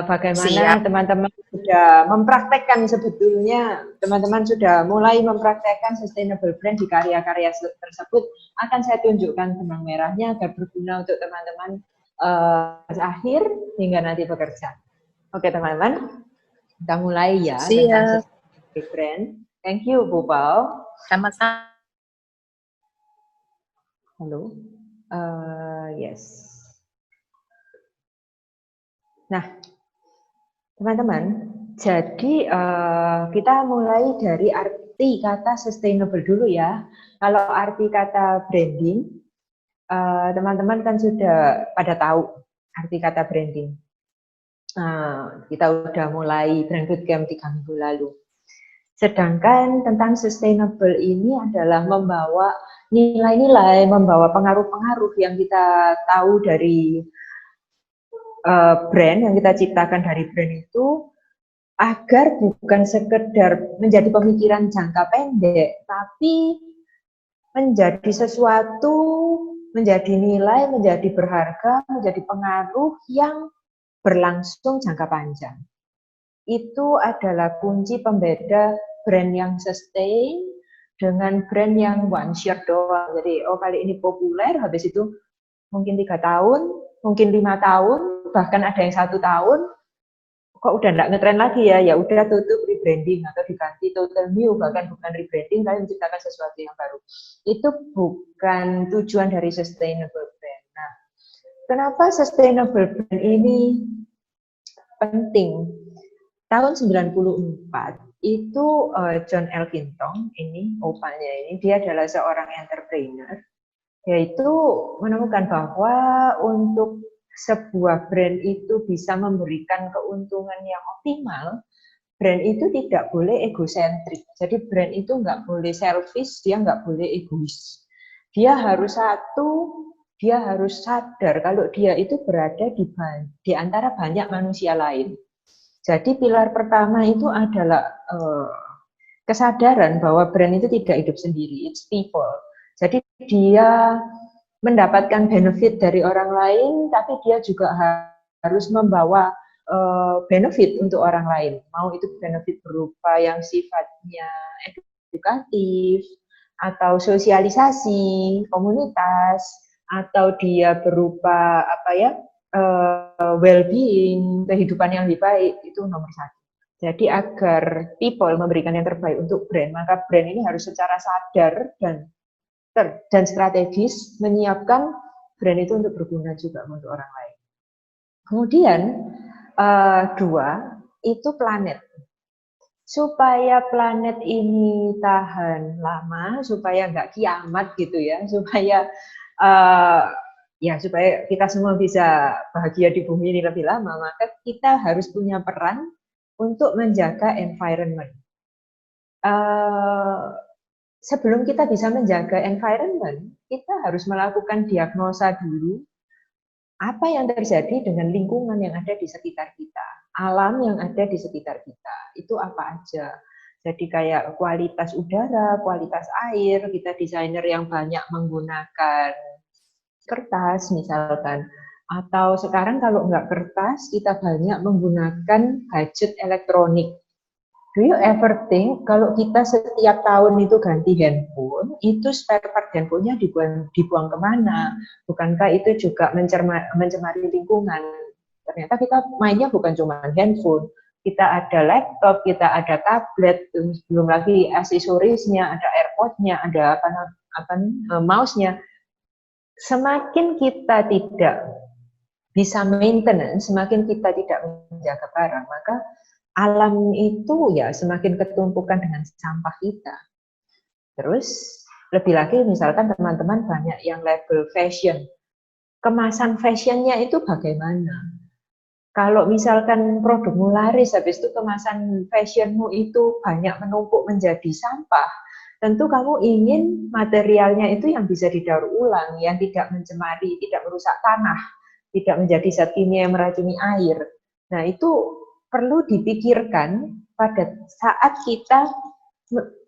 bagaimana teman-teman sudah mempraktekkan, sebetulnya teman-teman sudah mulai mempraktekkan sustainable brand di karya-karya tersebut. Akan saya tunjukkan benang merahnya agar berguna untuk teman-teman akhir hingga nanti bekerja. Oke teman-teman, kita mulai ya tentang sustainable brand. Thank you Bu Pau. Sama-sama. Halo, yes. Nah, teman-teman, jadi kita mulai dari arti kata sustainable dulu ya. Kalau arti kata branding, teman-teman kan sudah pada tahu arti kata branding. Kita udah mulai brand bootcamp 3 minggu lalu. Sedangkan tentang sustainable ini adalah membawa nilai-nilai, membawa pengaruh-pengaruh yang kita tahu dari brand, yang kita ciptakan dari brand itu, agar bukan sekedar menjadi pemikiran jangka pendek, tapi menjadi sesuatu, menjadi nilai, menjadi berharga, menjadi pengaruh yang berlangsung jangka panjang. Itu adalah kunci pembeda brand yang sustain dengan brand yang one shot doang. Jadi, kali ini populer, habis itu mungkin 3 tahun, mungkin 5 tahun, bahkan ada yang 1 tahun, kok udah nggak ngetren lagi ya, ya udah tutup, rebranding atau diganti total new, bahkan bukan rebranding tapi menciptakan sesuatu yang baru. Itu bukan tujuan dari sustainable brand. Nah, kenapa sustainable brand ini penting? Tahun 94 itu John Elkington, ini opanya ini, dia adalah seorang entrepreneur, yaitu menemukan bahwa untuk sebuah brand itu bisa memberikan keuntungan yang optimal, brand itu tidak boleh egosentrik. Jadi brand itu nggak boleh selfish, dia nggak boleh egois. Dia harus dia harus sadar kalau dia itu berada di antara banyak manusia lain. Jadi pilar pertama itu adalah kesadaran bahwa brand itu tidak hidup sendiri, it's people. Jadi dia mendapatkan benefit dari orang lain, tapi dia juga harus membawa benefit untuk orang lain. Mau itu benefit berupa yang sifatnya edukatif, atau sosialisasi, komunitas, atau dia berupa well-being, kehidupan yang lebih baik, itu nomor 1. Jadi agar people memberikan yang terbaik untuk brand, maka brand ini harus secara sadar dan strategis menyiapkan brand itu untuk berguna juga untuk orang lain. Kemudian 2, itu planet. Supaya planet ini tahan lama, supaya nggak kiamat gitu ya, supaya supaya kita semua bisa bahagia di bumi ini lebih lama, maka kita harus punya peran untuk menjaga environment. Sebelum kita bisa menjaga environment, kita harus melakukan diagnosa dulu apa yang terjadi dengan lingkungan yang ada di sekitar kita, alam yang ada di sekitar kita, itu apa aja. Jadi kayak kualitas udara, kualitas air, kita desainer yang banyak menggunakan kertas misalkan, atau sekarang kalau nggak kertas, kita banyak menggunakan gadget elektronik. Do you ever think kalau kita setiap tahun itu ganti handphone, itu spare part handphonenya dibuang kemana? Bukankah itu juga mencemari lingkungan? Ternyata kita mainnya bukan cuma handphone, kita ada laptop, kita ada tablet, belum lagi aksesorisnya, ada AirPods-nya, ada mouse-nya. Semakin kita tidak bisa maintenance, semakin kita tidak menjaga barang, maka alam itu ya semakin ketumpukan dengan sampah kita. Terus lebih lagi misalkan teman-teman banyak yang label fashion. Kemasan fashionnya itu bagaimana? Kalau misalkan produkmu laris, habis itu kemasan fashionmu itu banyak menumpuk menjadi sampah, tentu kamu ingin materialnya itu yang bisa didaur ulang, yang tidak mencemari, tidak merusak tanah, tidak menjadi zat kimia yang meracuni air. Nah itu perlu dipikirkan pada saat kita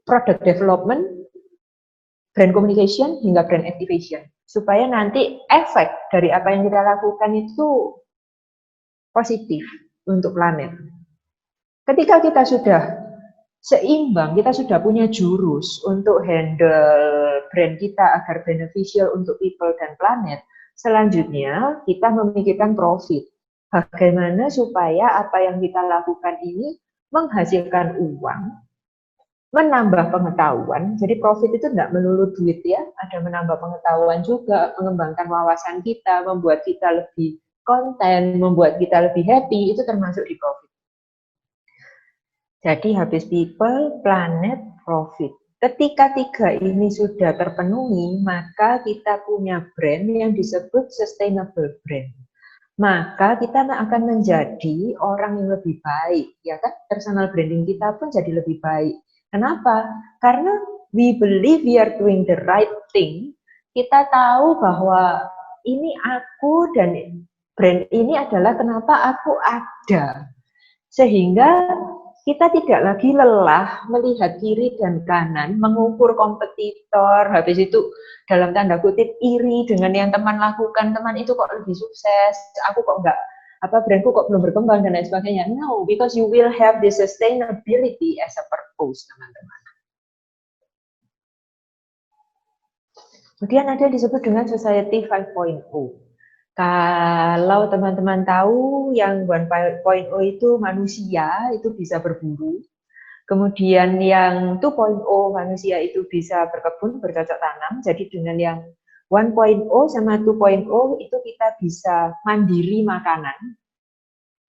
product development, brand communication, hingga brand activation. Supaya nanti efek dari apa yang kita lakukan itu positif. untuk planet. Ketika kita sudah seimbang, kita sudah punya jurus untuk handle brand kita agar beneficial untuk people dan planet, selanjutnya kita memikirkan profit. Bagaimana supaya apa yang kita lakukan ini menghasilkan uang, menambah pengetahuan. Jadi profit itu tidak melulu duit ya, ada menambah pengetahuan juga, mengembangkan wawasan kita, membuat kita lebih konten, membuat kita lebih happy, itu termasuk di profit. Jadi habis people, planet, profit. Ketika tiga ini sudah terpenuhi, maka kita punya brand yang disebut sustainable brand. Maka kita akan menjadi orang yang lebih baik, ya kan? Personal branding kita pun jadi lebih baik. Kenapa? Karena we believe we are doing the right thing. Kita tahu bahwa ini aku dan brand ini adalah kenapa aku ada. Sehingga kita tidak lagi lelah melihat kiri dan kanan, mengukur kompetitor, habis itu dalam tanda kutip iri dengan yang teman lakukan, teman itu kok lebih sukses, aku kok enggak, brandku kok belum berkembang dan lain sebagainya. No, because you will have the sustainability as a purpose, teman-teman. Kemudian ada yang disebut dengan Society 5.0. Kalau teman-teman tahu yang 1.0 itu manusia itu bisa berburu. Kemudian yang 2.0 manusia itu bisa berkebun, bercocok tanam. Jadi dengan yang 1.0 sama 2.0 itu kita bisa mandiri makanan.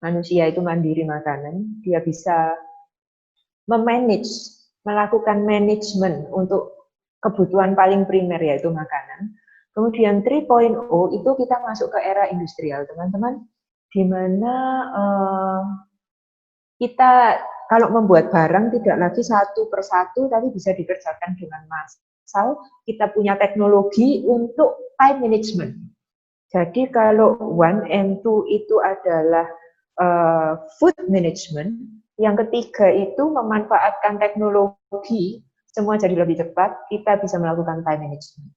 Manusia itu mandiri makanan. Dia bisa memanage, melakukan manajemen untuk kebutuhan paling primer yaitu makanan. Kemudian 3.0 itu kita masuk ke era industrial, teman-teman, di mana kita kalau membuat barang tidak lagi satu persatu, tapi bisa dikerjakan dengan massal. Kita punya teknologi untuk time management. Jadi kalau 1 and 2 itu adalah food management, yang ketiga itu memanfaatkan teknologi, semua jadi lebih cepat, kita bisa melakukan time management.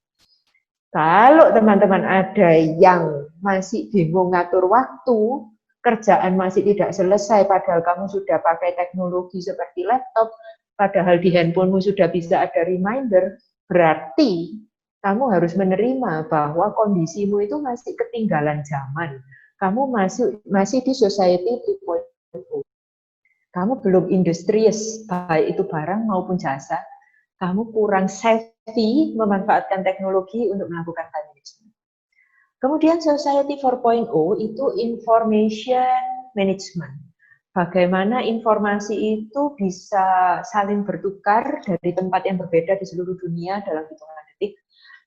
Kalau teman-teman ada yang masih bingung ngatur waktu, kerjaan masih tidak selesai, padahal kamu sudah pakai teknologi seperti laptop, padahal di handphonemu sudah bisa ada reminder, berarti kamu harus menerima bahwa kondisimu itu masih ketinggalan zaman. Kamu masih di society 3.0. Kamu belum industrious, baik itu barang maupun jasa. Kamu kurang savvy memanfaatkan teknologi untuk melakukan time management. Kemudian Society 4.0 itu information management. Bagaimana informasi itu bisa saling bertukar dari tempat yang berbeda di seluruh dunia dalam hitungan detik.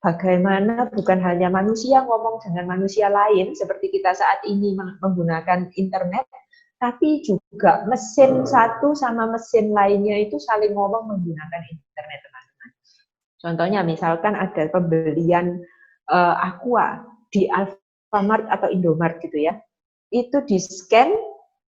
Bagaimana bukan hanya manusia ngomong dengan manusia lain seperti kita saat ini menggunakan internet, tapi juga mesin satu sama mesin lainnya itu saling ngomong menggunakan internet, teman-teman. Contohnya misalkan ada pembelian Aqua di Alfamart atau Indomart gitu ya, itu di scan,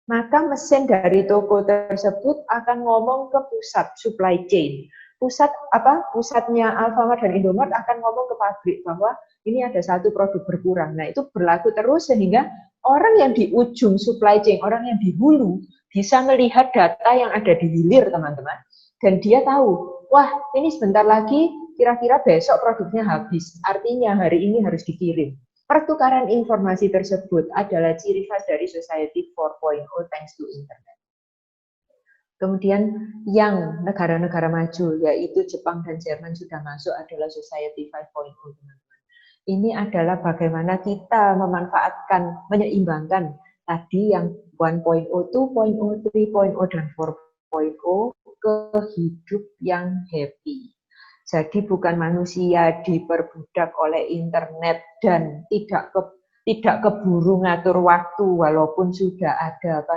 maka mesin dari toko tersebut akan ngomong ke pusat supply chain. Pusatnya Alfamart dan Indomart akan ngomong ke pabrik bahwa ini ada satu produk berkurang. Nah, itu berlaku terus sehingga orang yang di ujung supply chain, orang yang di hulu bisa melihat data yang ada di hilir, teman-teman. Dan dia tahu, wah ini sebentar lagi kira-kira besok produknya habis. Artinya hari ini harus dikirim. Pertukaran informasi tersebut adalah ciri khas dari Society 4.0 thanks to internet. Kemudian yang negara-negara maju, yaitu Jepang dan Jerman sudah masuk adalah Society 5.0, teman-teman. Ini adalah bagaimana kita memanfaatkan, menyeimbangkan tadi yang 1.0, 2.0, 3.0, dan 4.0 ke hidup yang happy. Jadi bukan manusia diperbudak oleh internet dan tidak keburu ngatur waktu walaupun sudah ada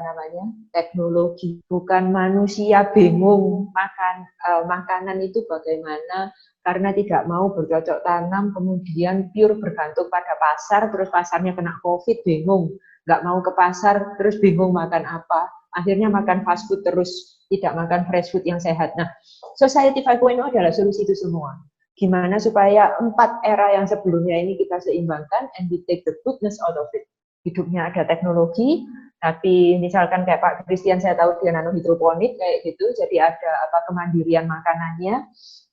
teknologi. Bukan manusia bingung makanan itu bagaimana karena tidak mau bercocok tanam, kemudian pure bergantung pada pasar, terus pasarnya kena COVID, bingung, nggak mau ke pasar, terus bingung makan apa, akhirnya makan fast food terus, tidak makan fresh food yang sehat. Nah, Society 5.0 adalah solusi itu semua. Gimana supaya 4 era yang sebelumnya ini kita seimbangkan, and we take the goodness out of it. Hidupnya ada teknologi, Tapi misalkan kayak Pak Christian, saya tahu dia nano hidroponik kayak gitu, jadi ada kemandirian makanannya,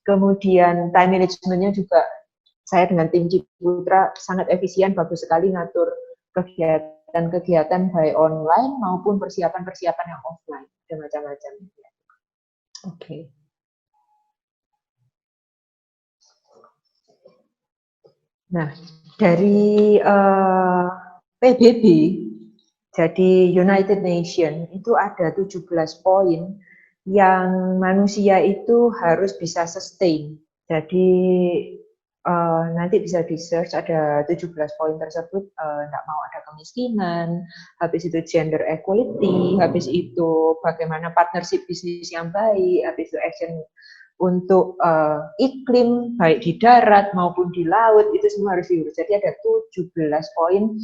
kemudian time managementnya juga saya dengan tim Ciputra sangat efisien, bagus sekali ngatur kegiatan-kegiatan baik online maupun persiapan-persiapan yang offline, ada macam-macam. Oke. Nah, dari PBB, jadi United Nations, itu ada 17 poin yang manusia itu harus bisa sustain. Jadi nanti bisa di search, ada 17 poin tersebut, nggak mau ada kemiskinan, habis itu gender equality, habis itu bagaimana partnership bisnis yang baik, habis itu action untuk iklim baik di darat maupun di laut, itu semua harus diurus. Jadi ada 17 poin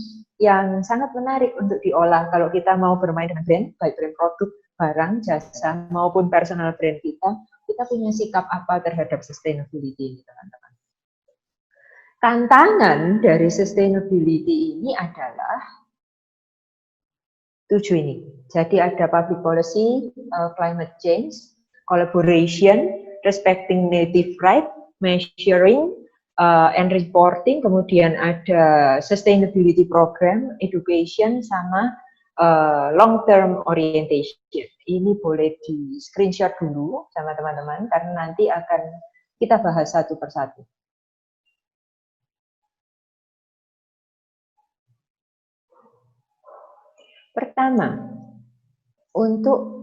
yang sangat menarik untuk diolah kalau kita mau bermain dengan brand, baik brand produk, barang, jasa maupun personal brand kita punya sikap apa terhadap sustainability ini, teman-teman. Tantangan dari sustainability ini adalah 7 ini. Jadi ada public policy, climate change, collaboration, respecting native right, measuring, and reporting, kemudian ada sustainability program, education, sama long term orientation. Ini boleh di screenshot dulu sama teman-teman karena nanti akan kita bahas satu persatu. Pertama, untuk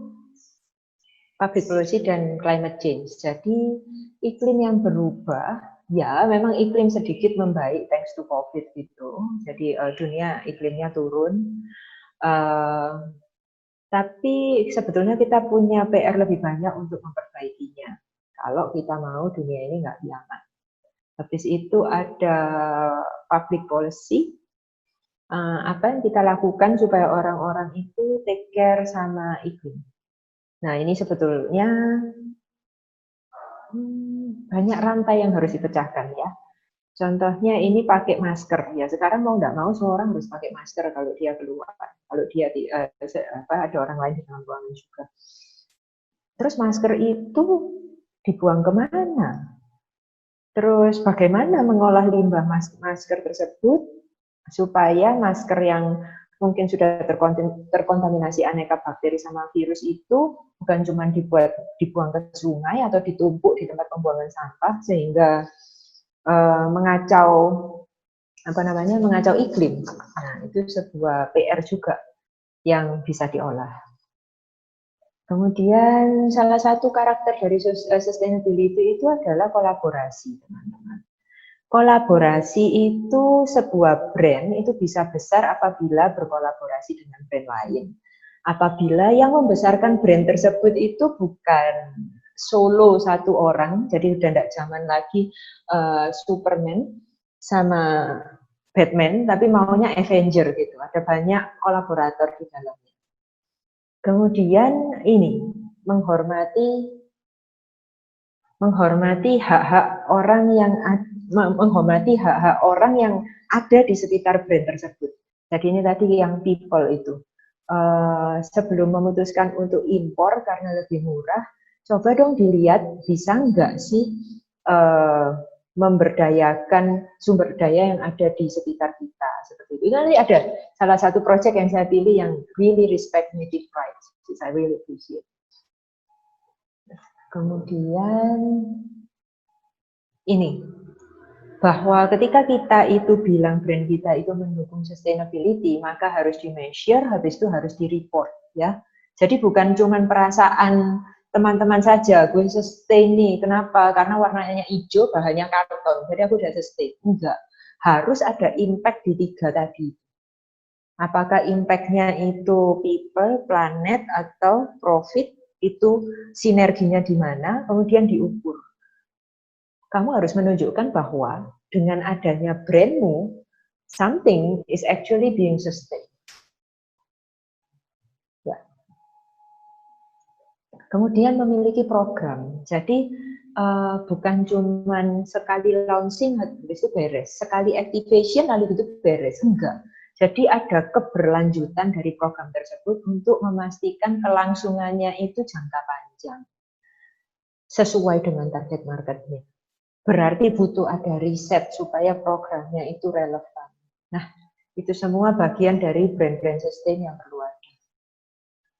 public policy dan climate change. Jadi iklim yang berubah, ya memang iklim sedikit membaik thanks to COVID gitu. Jadi dunia iklimnya turun. Tapi sebetulnya kita punya PR lebih banyak untuk memperbaikinya. Kalau kita mau dunia ini nggak kiamat. Habis itu ada public policy. Apa yang kita lakukan supaya orang-orang itu take care sama iklim. Nah, ini sebetulnya banyak rantai yang harus dipecahkan ya. Contohnya ini pakai masker ya. Sekarang mau nggak mau semua orang harus pakai masker kalau dia keluar. Kalau dia ada orang lain di dalam ruangan juga. Terus masker itu dibuang kemana? Terus bagaimana mengolah limbah masker tersebut supaya masker yang mungkin sudah terkontaminasi aneka bakteri sama virus itu bukan cuma dibuang ke sungai atau ditumpuk di tempat pembuangan sampah sehingga mengacau iklim. Nah, itu sebuah PR juga yang bisa diolah. Kemudian salah satu karakter dari sustainability itu adalah kolaborasi, teman-teman. Kolaborasi itu sebuah brand itu bisa besar apabila berkolaborasi dengan brand lain. Apabila yang membesarkan brand tersebut itu bukan solo satu orang, jadi udah tidak zaman lagi Superman sama Batman, tapi maunya Avenger gitu. Ada banyak kolaborator di dalamnya. Kemudian ini menghormati hak-hak orang yang ada di sekitar brand tersebut. Jadi ini tadi yang people itu. Sebelum memutuskan untuk impor karena lebih murah, coba dong dilihat bisa nggak sih memberdayakan sumber daya yang ada di sekitar kita seperti itu. Nanti ada salah satu proyek yang saya pilih yang really respect native rights, which I really appreciate. Kemudian ini bahwa ketika kita itu bilang brand kita itu mendukung sustainability, maka harus di-measure, habis itu harus di-report ya. Jadi bukan cuma perasaan teman-teman saja, gue sustain nih, kenapa? Karena warnanya hijau, bahannya karton, jadi aku udah sustain. Enggak, harus ada impact di 3 tadi. Apakah impact-nya itu people, planet, atau profit, itu sinerginya di mana, kemudian diukur. Kamu harus menunjukkan bahwa dengan adanya brandmu, something is actually being sustained. Ya. Kemudian memiliki program. Jadi bukan cuma sekali launching habis itu beres, sekali activation lalu itu beres, enggak. Jadi ada keberlanjutan dari program tersebut untuk memastikan kelangsungannya itu jangka panjang sesuai dengan target marketnya. Berarti butuh ada riset supaya programnya itu relevan. Nah, itu semua bagian dari brand-brand sustain yang perlu ada.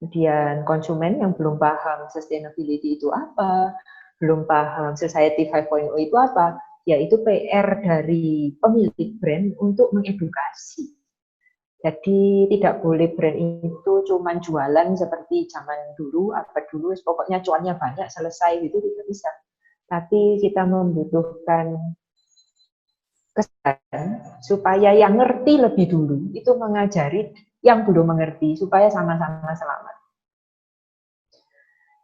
Kemudian konsumen yang belum paham sustainability itu apa, belum paham Society 5.0 itu apa, yaitu PR dari pemilik brand untuk mengedukasi. Jadi tidak boleh brand itu cuma jualan seperti zaman dulu, apa dulu, pokoknya cuannya banyak, selesai gitu, tidak bisa. Tapi kita membutuhkan kesadaran supaya yang ngerti lebih dulu itu mengajari yang belum mengerti supaya sama-sama selamat.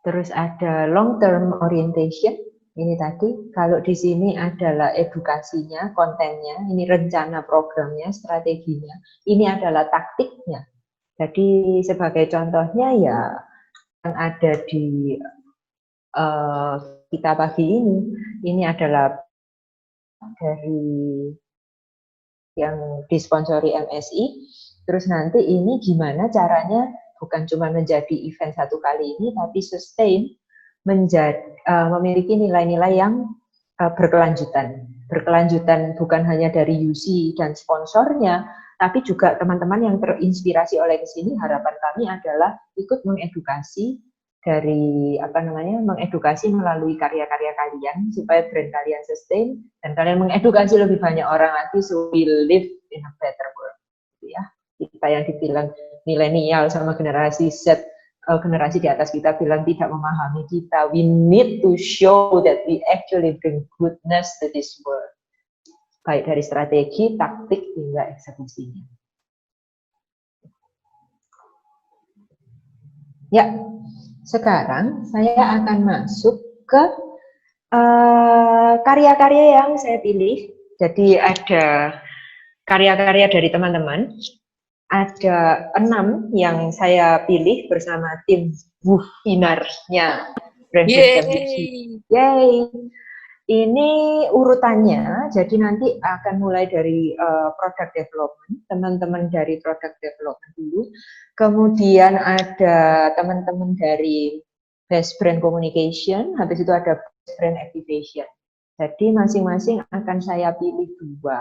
Terus ada long term orientation. Ini tadi, kalau di sini adalah edukasinya, kontennya, ini rencana programnya, strateginya, ini adalah taktiknya. Jadi sebagai contohnya ya yang ada di kita pagi ini adalah dari yang disponsori MSI. Terus nanti ini gimana caranya bukan cuma menjadi event satu kali ini, tapi sustain menjadi memiliki nilai-nilai yang berkelanjutan. Berkelanjutan bukan hanya dari UC dan sponsornya, tapi juga teman-teman yang terinspirasi oleh kesini. Harapan kami adalah ikut mengedukasi dari mengedukasi melalui karya-karya kalian supaya brand kalian sustain dan kalian mengedukasi lebih banyak orang lagi, so we live in a better world. Gitu ya. Kita yang dibilang milenial sama generasi Z, generasi di atas kita bilang tidak memahami kita. We need to show that we actually bring goodness to this world. Baik dari strategi, taktik, hingga eksekusinya. Ya, sekarang saya akan masuk ke karya-karya yang saya pilih. Jadi ada karya-karya dari teman-teman. Ada 6 yang saya pilih bersama tim Finarnya Brand System. Yay! Ini urutannya, jadi nanti akan mulai dari product development, teman-teman dari product development dulu, kemudian ada teman-teman dari best brand communication, habis itu ada best brand activation. Jadi masing-masing akan saya pilih 2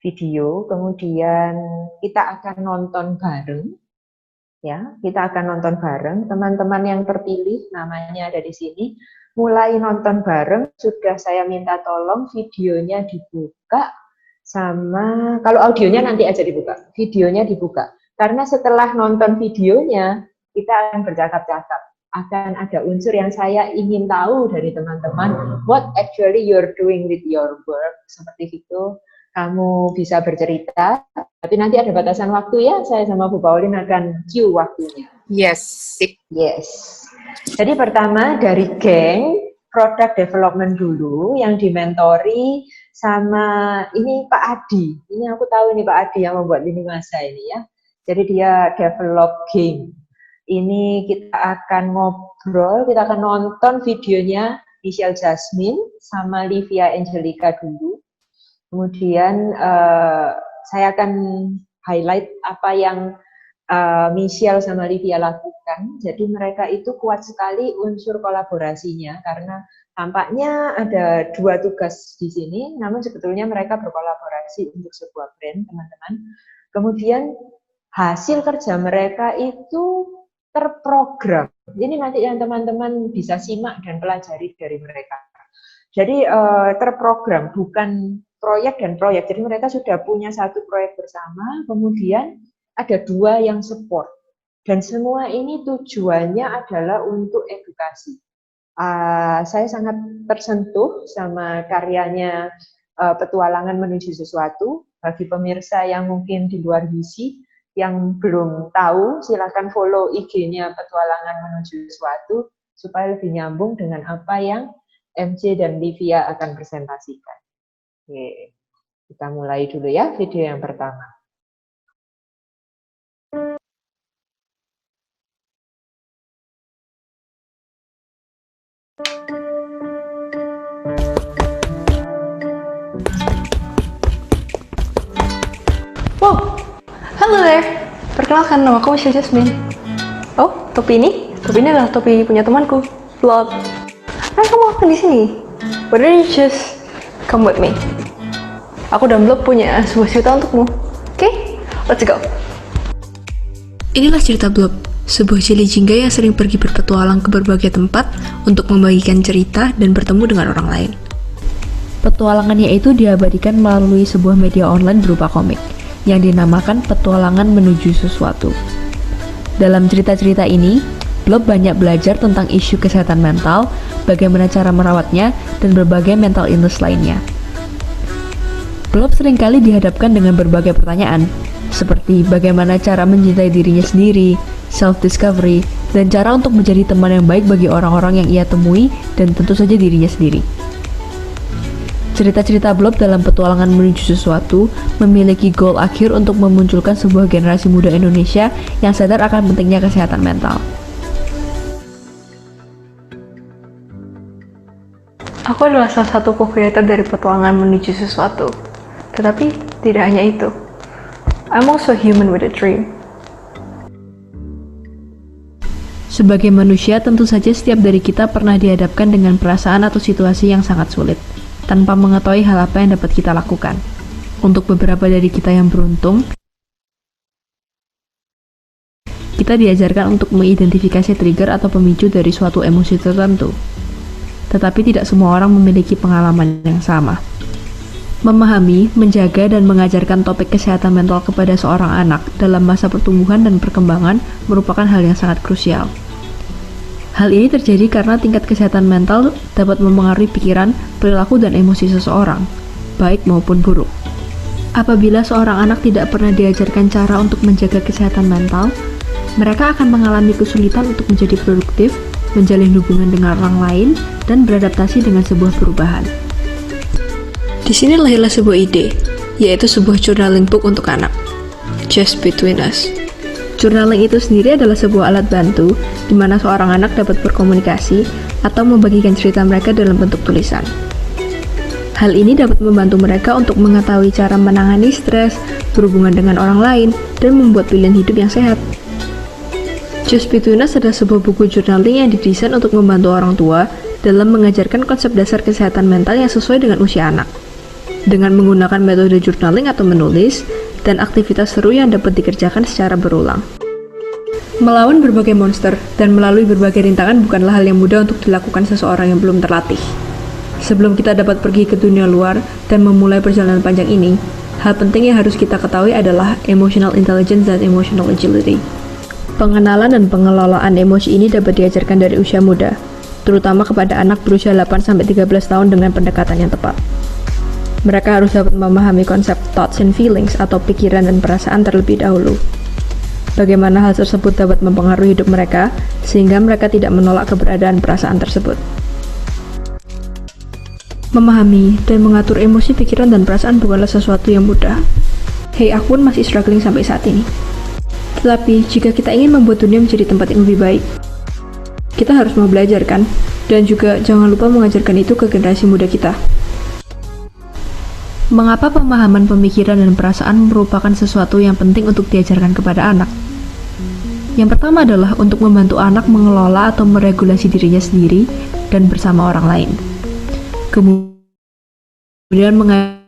video, kemudian kita akan nonton bareng, ya, kita akan nonton bareng. Teman-teman yang terpilih, namanya ada di sini, mulai nonton bareng. Sudah saya minta tolong videonya dibuka, sama kalau audionya nanti aja dibuka, videonya dibuka. Karena setelah nonton videonya, kita akan bercakap-cakap. Akan ada unsur yang saya ingin tahu dari teman-teman, what actually you're doing with your work, seperti itu. Kamu bisa bercerita, tapi nanti ada batasan waktu ya, saya sama Bu Pauline akan cue waktunya. Yes, sip. Yes. Jadi pertama dari geng product development dulu yang dimentori sama ini Pak Adi. Ini aku tahu ini Pak Adi yang membuat Lini Masa ini ya. Jadi dia develop game. Ini kita akan ngobrol, kita akan nonton videonya Michelle Jasmine sama Livia Angelica dulu. Kemudian saya akan highlight apa yang Michelle sama Livia lakukan. Jadi mereka itu kuat sekali unsur kolaborasinya karena tampaknya ada 2 tugas di sini, namun sebetulnya mereka berkolaborasi untuk sebuah brand, teman-teman. Kemudian hasil kerja mereka itu terprogram. Ini nanti yang teman-teman bisa simak dan pelajari dari mereka. Jadi terprogram, bukan proyek dan proyek. Jadi mereka sudah punya 1 proyek bersama, kemudian ada 2 yang support. Dan semua ini tujuannya adalah untuk edukasi. Saya sangat tersentuh sama karyanya Petualangan Menuju Sesuatu. Bagi pemirsa yang mungkin di luar UC, yang belum tahu, silakan follow IG-nya Petualangan Menuju Sesuatu, supaya lebih nyambung dengan apa yang MC dan Livia akan presentasikan. Oke, kita mulai dulu ya video yang pertama. Wow, Perkenalkan, nama aku Michelle Jasmine. Oh, topi ini adalah topi punya temanku, Blob. Apa yang kamu lakukan di sini? Why don't you just come with me? Aku dan Blob punya sebuah cerita untukmu. Oke, let's go. Inilah cerita Blob, sebuah jeli jingga yang sering pergi berpetualang ke berbagai tempat untuk membagikan cerita dan bertemu dengan orang lain. Petualangannya itu diabadikan melalui sebuah media online berupa komik yang dinamakan Petualangan Menuju Sesuatu. Dalam cerita-cerita ini, Blob banyak belajar tentang isu kesehatan mental, bagaimana cara merawatnya, dan berbagai mental illness lainnya. Blob seringkali dihadapkan dengan berbagai pertanyaan, seperti bagaimana cara mencintai dirinya sendiri, self-discovery, dan cara untuk menjadi teman yang baik bagi orang-orang yang ia temui, dan tentu saja dirinya sendiri. Cerita-cerita Blob dalam Petualangan Menuju Sesuatu memiliki goal akhir untuk memunculkan sebuah generasi muda Indonesia yang sadar akan pentingnya kesehatan mental. Aku adalah salah satu co-creator dari Petualangan Menuju Sesuatu. Tetapi tidak hanya itu. I'm also human with a dream. Sebagai manusia, tentu saja setiap dari kita pernah dihadapkan dengan perasaan atau situasi yang sangat sulit, tanpa mengetahui hal apa yang dapat kita lakukan. Untuk beberapa dari kita yang beruntung, kita diajarkan untuk mengidentifikasi trigger atau pemicu dari suatu emosi tertentu. Tetapi tidak semua orang memiliki pengalaman yang sama. Memahami, menjaga, dan mengajarkan topik kesehatan mental kepada seorang anak dalam masa pertumbuhan dan perkembangan merupakan hal yang sangat krusial. Hal ini terjadi karena tingkat kesehatan mental dapat mempengaruhi pikiran, perilaku, dan emosi seseorang, baik maupun buruk. Apabila seorang anak tidak pernah diajarkan cara untuk menjaga kesehatan mental, mereka akan mengalami kesulitan untuk menjadi produktif, menjalin hubungan dengan orang lain, dan beradaptasi dengan sebuah perubahan. Di sini lahirlah sebuah ide, yaitu sebuah journaling book untuk anak, Just Between Us. Journaling itu sendiri adalah sebuah alat bantu di mana seorang anak dapat berkomunikasi atau membagikan cerita mereka dalam bentuk tulisan. Hal ini dapat membantu mereka untuk mengetahui cara menangani stres, berhubungan dengan orang lain, dan membuat pilihan hidup yang sehat. Just Between Us adalah sebuah buku journaling yang didesain untuk membantu orang tua dalam mengajarkan konsep dasar kesehatan mental yang sesuai dengan usia anak. Dengan menggunakan metode journaling atau menulis, dan aktivitas seru yang dapat dikerjakan secara berulang. Melawan berbagai monster dan melalui berbagai rintangan bukanlah hal yang mudah untuk dilakukan seseorang yang belum terlatih. Sebelum kita dapat pergi ke dunia luar dan memulai perjalanan panjang ini, hal penting yang harus kita ketahui adalah emotional intelligence dan emotional agility. Pengenalan dan pengelolaan emosi ini dapat diajarkan dari usia muda, terutama kepada anak berusia 8-13 tahun dengan pendekatan yang tepat. Mereka harus dapat memahami konsep thoughts and feelings atau pikiran dan perasaan terlebih dahulu. Bagaimana hal tersebut dapat mempengaruhi hidup mereka, sehingga mereka tidak menolak keberadaan perasaan tersebut. Memahami dan mengatur emosi, pikiran, dan perasaan bukanlah sesuatu yang mudah. Hei, aku pun masih struggling sampai saat ini. Tetapi, jika kita ingin membuat dunia menjadi tempat yang lebih baik, kita harus mau belajar kan? Dan juga jangan lupa mengajarkan itu ke generasi muda kita. Mengapa pemahaman pemikiran dan perasaan merupakan sesuatu yang penting untuk diajarkan kepada anak? Yang pertama adalah untuk membantu anak mengelola atau meregulasi dirinya sendiri dan bersama orang lain. Kemudian mengajarkan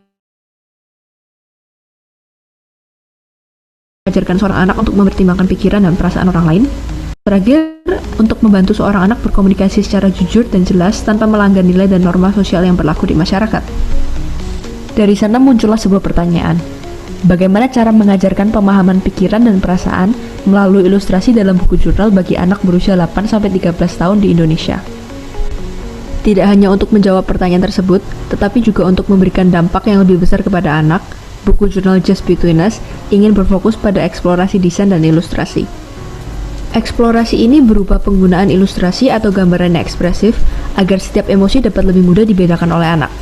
seorang anak untuk mempertimbangkan pikiran dan perasaan orang lain. Terakhir, untuk membantu seorang anak berkomunikasi secara jujur dan jelas tanpa melanggar nilai dan norma sosial yang berlaku di masyarakat. Dari sana muncullah sebuah pertanyaan. Bagaimana cara mengajarkan pemahaman pikiran dan perasaan melalui ilustrasi dalam buku jurnal bagi anak berusia 8-13 tahun di Indonesia? Tidak hanya untuk menjawab pertanyaan tersebut, tetapi juga untuk memberikan dampak yang lebih besar kepada anak, buku jurnal Just Between Us ingin berfokus pada eksplorasi desain dan ilustrasi. Eksplorasi ini berupa penggunaan ilustrasi atau gambaran yang ekspresif agar setiap emosi dapat lebih mudah dibedakan oleh anak.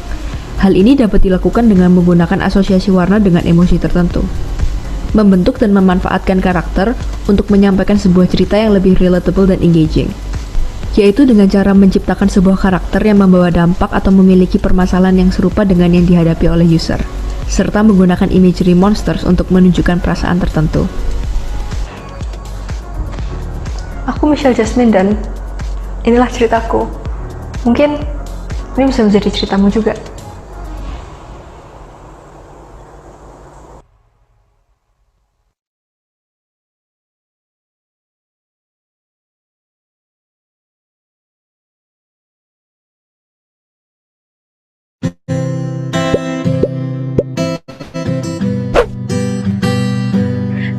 Hal ini dapat dilakukan dengan menggunakan asosiasi warna dengan emosi tertentu. Membentuk dan memanfaatkan karakter untuk menyampaikan sebuah cerita yang lebih relatable dan engaging. Yaitu dengan cara menciptakan sebuah karakter yang membawa dampak atau memiliki permasalahan yang serupa dengan yang dihadapi oleh user, serta menggunakan imagery monsters untuk menunjukkan perasaan tertentu. Aku Michelle Jasmine dan inilah ceritaku. Mungkin ini bisa menjadi ceritamu juga.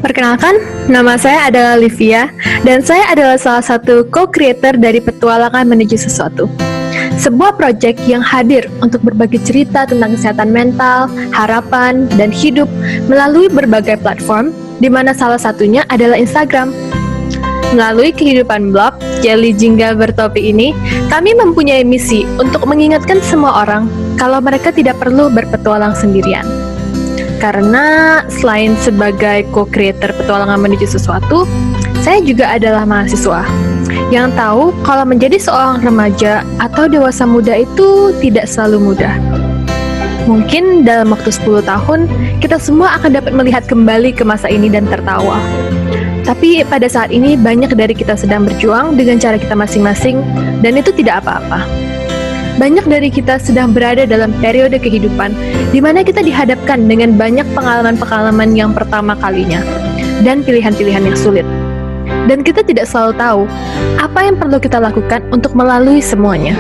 Perkenalkan, nama saya adalah Livia, dan saya adalah salah satu co-creator dari Petualangan Menuju Sesuatu. Sebuah proyek yang hadir untuk berbagi cerita tentang kesehatan mental, harapan, dan hidup melalui berbagai platform, di mana salah satunya adalah Instagram. Melalui kehidupan blog, Jelly Jingga Bertopi ini, kami mempunyai misi untuk mengingatkan semua orang kalau mereka tidak perlu berpetualang sendirian. Karena selain sebagai co-creator Petualangan Menuju Sesuatu, saya juga adalah mahasiswa yang tahu kalau menjadi seorang remaja atau dewasa muda itu tidak selalu mudah. Mungkin dalam waktu 10 tahun, kita semua akan dapat melihat kembali ke masa ini dan tertawa. Tapi pada saat ini banyak dari kita sedang berjuang dengan cara kita masing-masing, dan itu tidak apa-apa. Banyak dari kita sedang berada dalam periode kehidupan di mana kita dihadapkan dengan banyak pengalaman-pengalaman yang pertama kalinya dan pilihan-pilihan yang sulit. Dan kita tidak selalu tahu apa yang perlu kita lakukan untuk melalui semuanya.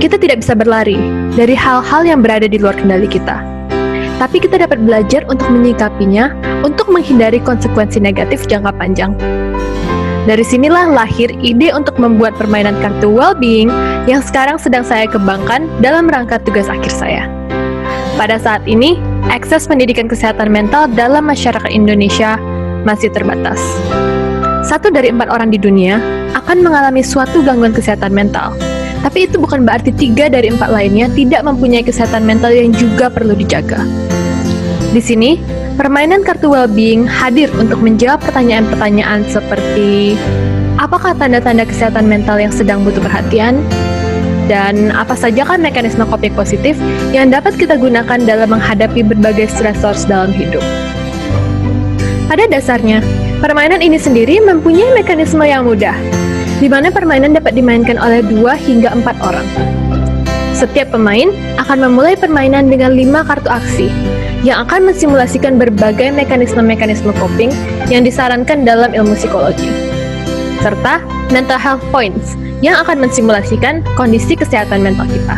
Kita tidak bisa berlari dari hal-hal yang berada di luar kendali kita. Tapi kita dapat belajar untuk menyikapinya untuk menghindari konsekuensi negatif jangka panjang. Dari sinilah lahir ide untuk membuat permainan kartu well-being yang sekarang sedang saya kembangkan dalam rangka tugas akhir saya. Pada saat ini, akses pendidikan kesehatan mental dalam masyarakat Indonesia masih terbatas. 1 dari 4 orang di dunia akan mengalami suatu gangguan kesehatan mental. Tapi itu bukan berarti 3 dari 4 lainnya tidak mempunyai kesehatan mental yang juga perlu dijaga. Di sini, permainan kartu well-being hadir untuk menjawab pertanyaan-pertanyaan seperti apakah tanda-tanda kesehatan mental yang sedang butuh perhatian? Dan apa saja kan mekanisme coping positif yang dapat kita gunakan dalam menghadapi berbagai stressors dalam hidup? Pada dasarnya, permainan ini sendiri mempunyai mekanisme yang mudah, di mana permainan dapat dimainkan oleh 2 hingga 4 orang. Setiap pemain akan memulai permainan dengan 5 kartu aksi, yang akan mensimulasikan berbagai mekanisme-mekanisme coping yang disarankan dalam ilmu psikologi, serta mental health points yang akan mensimulasikan kondisi kesehatan mental kita.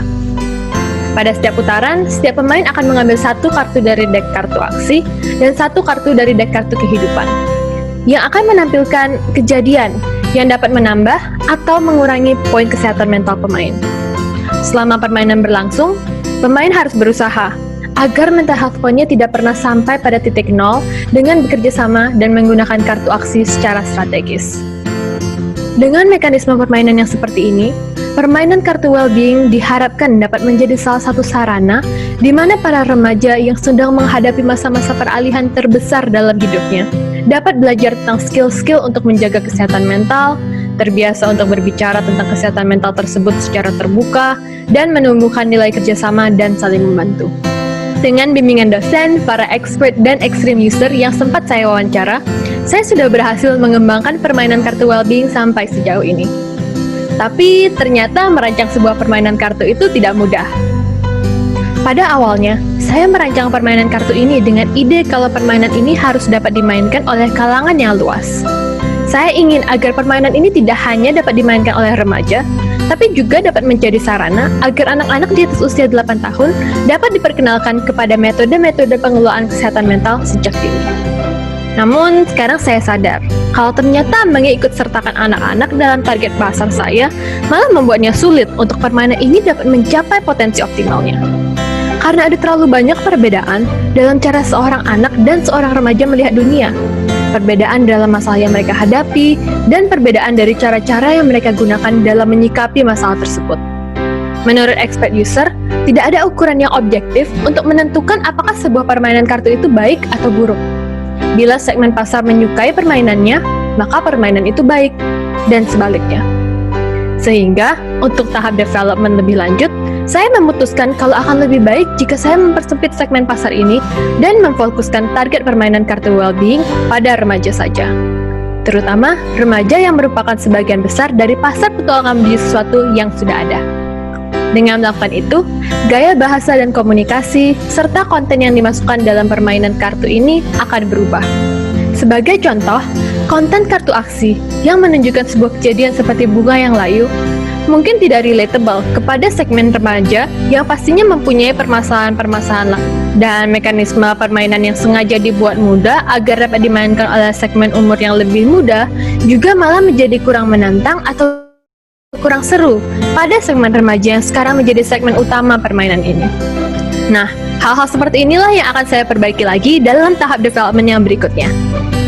Pada setiap putaran, setiap pemain akan mengambil 1 kartu dari deck kartu aksi dan 1 kartu dari deck kartu kehidupan, yang akan menampilkan kejadian yang dapat menambah atau mengurangi poin kesehatan mental pemain. Selama permainan berlangsung, pemain harus berusaha agar mental health point-nya tidak pernah sampai pada titik nol dengan bekerja sama dan menggunakan kartu aksi secara strategis. Dengan mekanisme permainan yang seperti ini, permainan kartu well-being diharapkan dapat menjadi salah satu sarana di mana para remaja yang sedang menghadapi masa-masa peralihan terbesar dalam hidupnya dapat belajar tentang skill-skill untuk menjaga kesehatan mental, terbiasa untuk berbicara tentang kesehatan mental tersebut secara terbuka, dan menumbuhkan nilai kerjasama dan saling membantu. Dengan bimbingan dosen, para expert, dan extreme user yang sempat saya wawancara, saya sudah berhasil mengembangkan permainan kartu well-being sampai sejauh ini. Tapi ternyata merancang sebuah permainan kartu itu tidak mudah. Pada awalnya, saya merancang permainan kartu ini dengan ide kalau permainan ini harus dapat dimainkan oleh kalangan yang luas. Saya ingin agar permainan ini tidak hanya dapat dimainkan oleh remaja, tapi juga dapat menjadi sarana agar anak-anak di atas usia 8 tahun dapat diperkenalkan kepada metode-metode pengelolaan kesehatan mental sejak dini. Namun, sekarang saya sadar, kalau ternyata mengikutsertakan anak-anak dalam target pasar saya malah membuatnya sulit untuk permainan ini dapat mencapai potensi optimalnya. Karena ada terlalu banyak perbedaan dalam cara seorang anak dan seorang remaja melihat dunia. Perbedaan dalam masalah yang mereka hadapi, dan perbedaan dari cara-cara yang mereka gunakan dalam menyikapi masalah tersebut. Menurut expert user, tidak ada ukuran yang objektif untuk menentukan apakah sebuah permainan kartu itu baik atau buruk. Bila segmen pasar menyukai permainannya, maka permainan itu baik, dan sebaliknya. Sehingga, untuk tahap development lebih lanjut, saya memutuskan kalau akan lebih baik jika saya mempersempit segmen pasar ini dan memfokuskan target permainan kartu well-being pada remaja saja. terutama remaja yang merupakan sebagian besar dari pasar petualangan menuju sesuatu yang sudah ada. Dengan melakukan itu, gaya bahasa dan komunikasi, serta konten yang dimasukkan dalam permainan kartu ini akan berubah. Sebagai contoh, konten kartu aksi yang menunjukkan sebuah kejadian seperti bunga yang layu mungkin tidak relatable kepada segmen remaja yang pastinya mempunyai permasalahan-permasalahan dan mekanisme permainan yang sengaja dibuat mudah agar dapat dimainkan oleh segmen umur yang lebih muda juga malah menjadi kurang menantang atau kurang seru pada segmen remaja yang sekarang menjadi segmen utama permainan ini. Nah, hal-hal seperti inilah yang akan saya perbaiki lagi dalam tahap development yang berikutnya.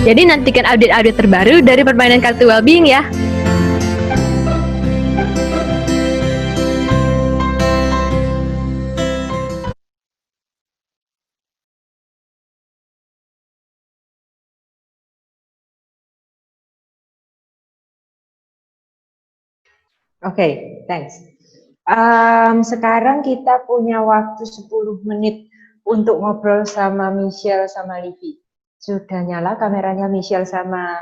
Jadi nantikan update-update terbaru dari permainan kartu Wellbeing ya. Oke, thanks. Sekarang kita punya waktu 10 menit untuk ngobrol sama Michelle sama Livi. Sudah nyala kameranya Michelle sama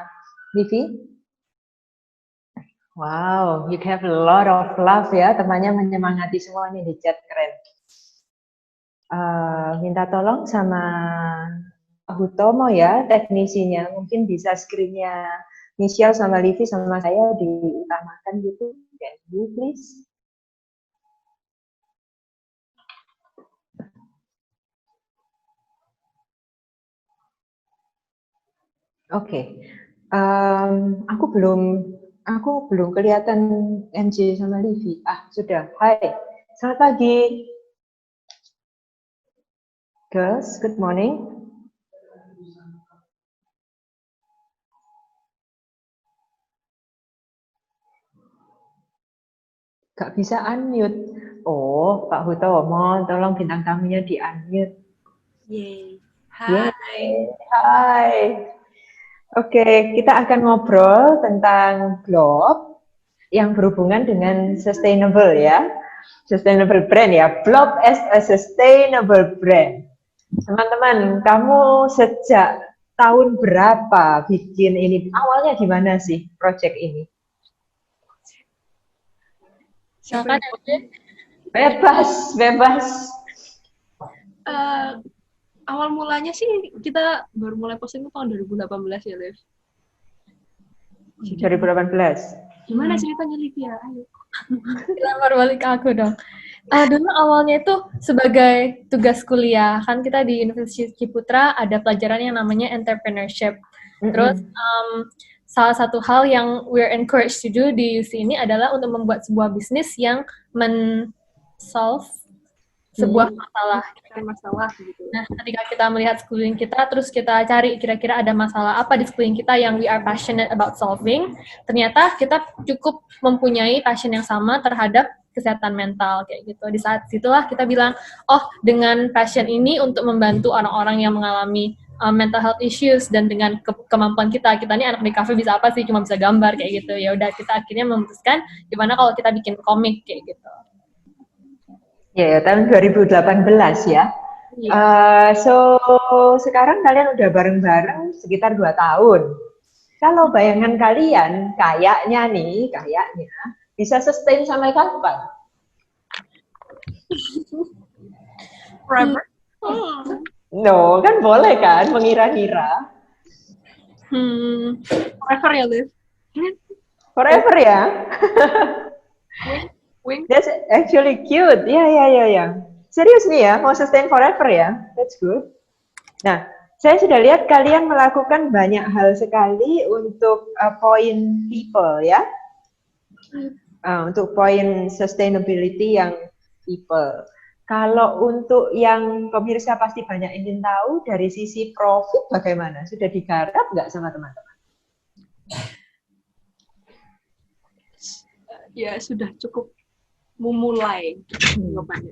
Livi? Wow, you have a lot of love ya, temannya menyemangati semua nih di chat, keren. Minta tolong sama Hutomo ya, teknisinya, mungkin bisa screen-nya Michelle sama Livi sama saya diutamakan gitu. Can you please? Oke, aku belum kelihatan MJ sama Livi. Sudah. Hai, selamat pagi, girls. Good morning. Gak bisa unmute. Oh, Pak Hutomo, tolong bintang tamunya di unmute. Yeay. Hai. Hai. Oke, kita akan ngobrol tentang Blob yang berhubungan dengan sustainable ya. Sustainable brand ya. Blob as a sustainable brand. Teman-teman, kamu sejak tahun berapa bikin ini? Awalnya gimana sih project ini? Silakan Bebas. Awal mulanya sih kita baru mulai posting itu tahun 2018 ya, Liv. 2018. Gimana ceritanya, Liv ya? Ayo. Lempar balik ke aku dong. Dulu awalnya itu sebagai tugas kuliah, kan kita di Universitas Ciputra ada pelajaran yang namanya entrepreneurship. Terus salah satu hal yang we're encouraged to do di UC ini adalah untuk membuat sebuah bisnis yang men-solve sebuah masalah gitu. Nah, ketika kita melihat sekeliling kita, terus kita cari kira-kira ada masalah apa di sekeliling kita yang we are passionate about solving, ternyata kita cukup mempunyai passion yang sama terhadap kesehatan mental kayak gitu. Di saat situlah kita bilang, oh dengan passion ini untuk membantu orang-orang yang mengalami mental health issues dan dengan kemampuan kita nih anak di kafe bisa apa sih, cuma bisa gambar kayak gitu. Ya udah kita akhirnya memutuskan gimana kalau kita bikin komik kayak gitu. Ya, tahun 2018 ya. So sekarang kalian udah bareng-bareng sekitar 2 tahun. Kalau bayangan kalian kayaknya bisa sustain sampai kapan? Forever? No, kan boleh kan mengira-ngira. Forever ya, Liv? Forever ya? Wing? That's actually cute. Ya. Serius nih ya, mau sustain forever ya? That's good. Nah, saya sudah lihat kalian melakukan banyak hal sekali untuk point people ya. Untuk point sustainability yang people. Kalau untuk yang pemirsa pasti banyak ingin tahu dari sisi profit bagaimana? Sudah digarap nggak sama teman-teman? Ya, sudah cukup memulai.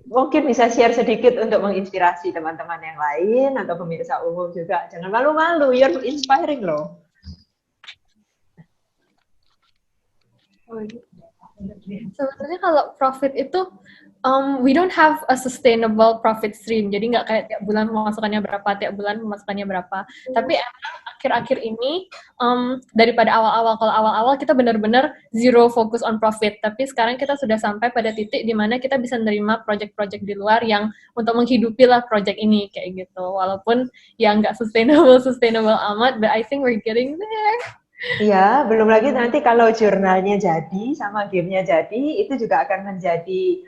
Mungkin bisa share sedikit untuk menginspirasi teman-teman yang lain atau pemirsa umum juga. Jangan malu-malu, you're inspiring loh. Sebenarnya kalau profit itu We don't have a sustainable profit stream. Jadi nggak kayak tiap bulan pemasukannya berapa, tiap bulan pemasukannya berapa. Tapi emang akhir-akhir ini daripada awal-awal, kalau awal-awal kita benar-benar zero focus on profit. Tapi sekarang kita sudah sampai pada titik di mana kita bisa menerima project-project di luar yang untuk menghidupi lah project ini kayak gitu. Walaupun ya nggak sustainable amat, but I think we're getting there. Iya, belum lagi nanti kalau jurnalnya jadi sama gamenya jadi, itu juga akan menjadi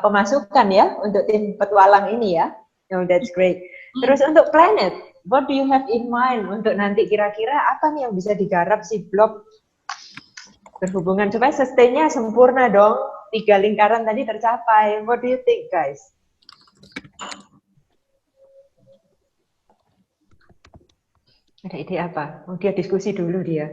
pemasukan ya untuk tim petualang ini ya. Oh, that's great. Terus untuk Planet, what do you have in mind untuk nanti kira-kira apa nih yang bisa digarap si blog berhubungan supaya sustain-nya sempurna dong, 3 lingkaran tadi tercapai. What do you think, guys? Ada ide apa? Oh, dia diskusi dulu dia.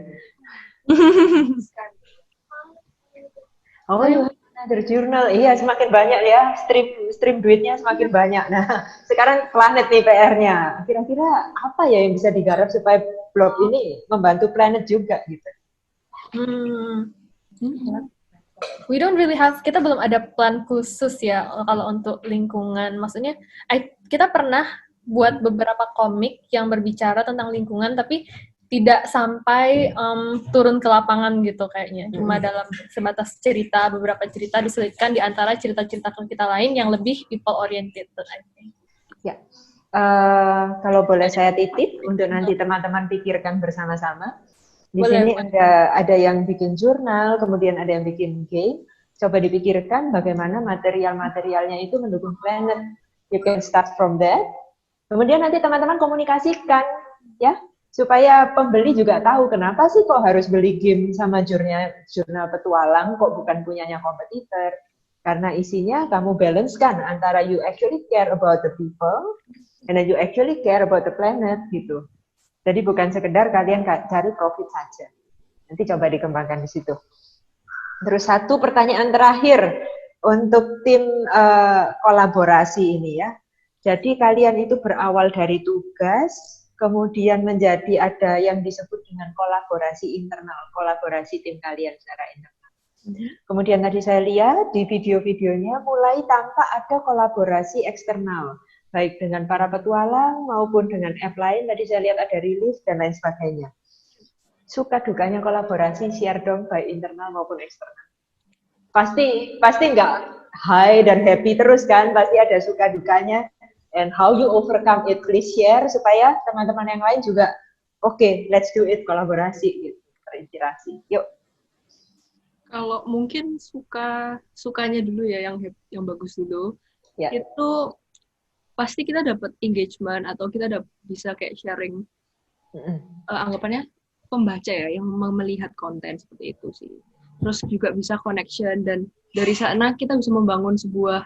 Oh, you have another journal. Iya, semakin banyak ya stream duitnya semakin banyak. Nah, sekarang Planet nih PR-nya. Kira-kira apa ya yang bisa digarap supaya blog ini membantu Planet juga gitu? We don't really have, kita belum ada plan khusus ya kalau untuk lingkungan. Maksudnya, kita pernah buat beberapa komik yang berbicara tentang lingkungan, tapi tidak sampai turun ke lapangan gitu kayaknya. Cuma dalam sebatas cerita, beberapa cerita diselipkan di antara cerita-cerita kita lain yang lebih people oriented, I think. Ya, kalau boleh saya titip untuk nanti teman-teman pikirkan bersama-sama. Di sini ada yang bikin jurnal, kemudian ada yang bikin game. Coba dipikirkan bagaimana material-materialnya itu mendukung Planet. You can start from that. Kemudian nanti teman-teman komunikasikan, ya, supaya pembeli juga tahu kenapa sih kok harus beli game sama jurnal petualang, kok bukan punyanya kompetitor. Karena isinya kamu balance kan antara you actually care about the people and then you actually care about the planet gitu. Jadi bukan sekedar kalian cari profit saja. Nanti coba dikembangkan di situ. Terus satu pertanyaan terakhir untuk tim kolaborasi ini ya. Jadi kalian itu berawal dari tugas, kemudian menjadi ada yang disebut dengan kolaborasi internal, kolaborasi tim kalian secara internal. Kemudian tadi saya lihat di video-videonya mulai tampak ada kolaborasi eksternal, baik dengan para petualang maupun dengan app lain. Tadi saya lihat ada rilis dan lain sebagainya. Suka dukanya kolaborasi, share dong baik internal maupun eksternal. Pasti nggak high dan happy terus kan, pasti ada suka dukanya. And how you overcome it, please share supaya teman-teman yang lain juga oke, let's do it, kolaborasi gitu, terinspirasi. Yuk. Kalau mungkin sukanya dulu ya, yang bagus dulu. Ya. Itu pasti kita dapat engagement atau kita bisa kayak sharing anggapannya pembaca ya yang melihat konten seperti itu sih. Terus juga bisa connection dan dari sana kita bisa membangun sebuah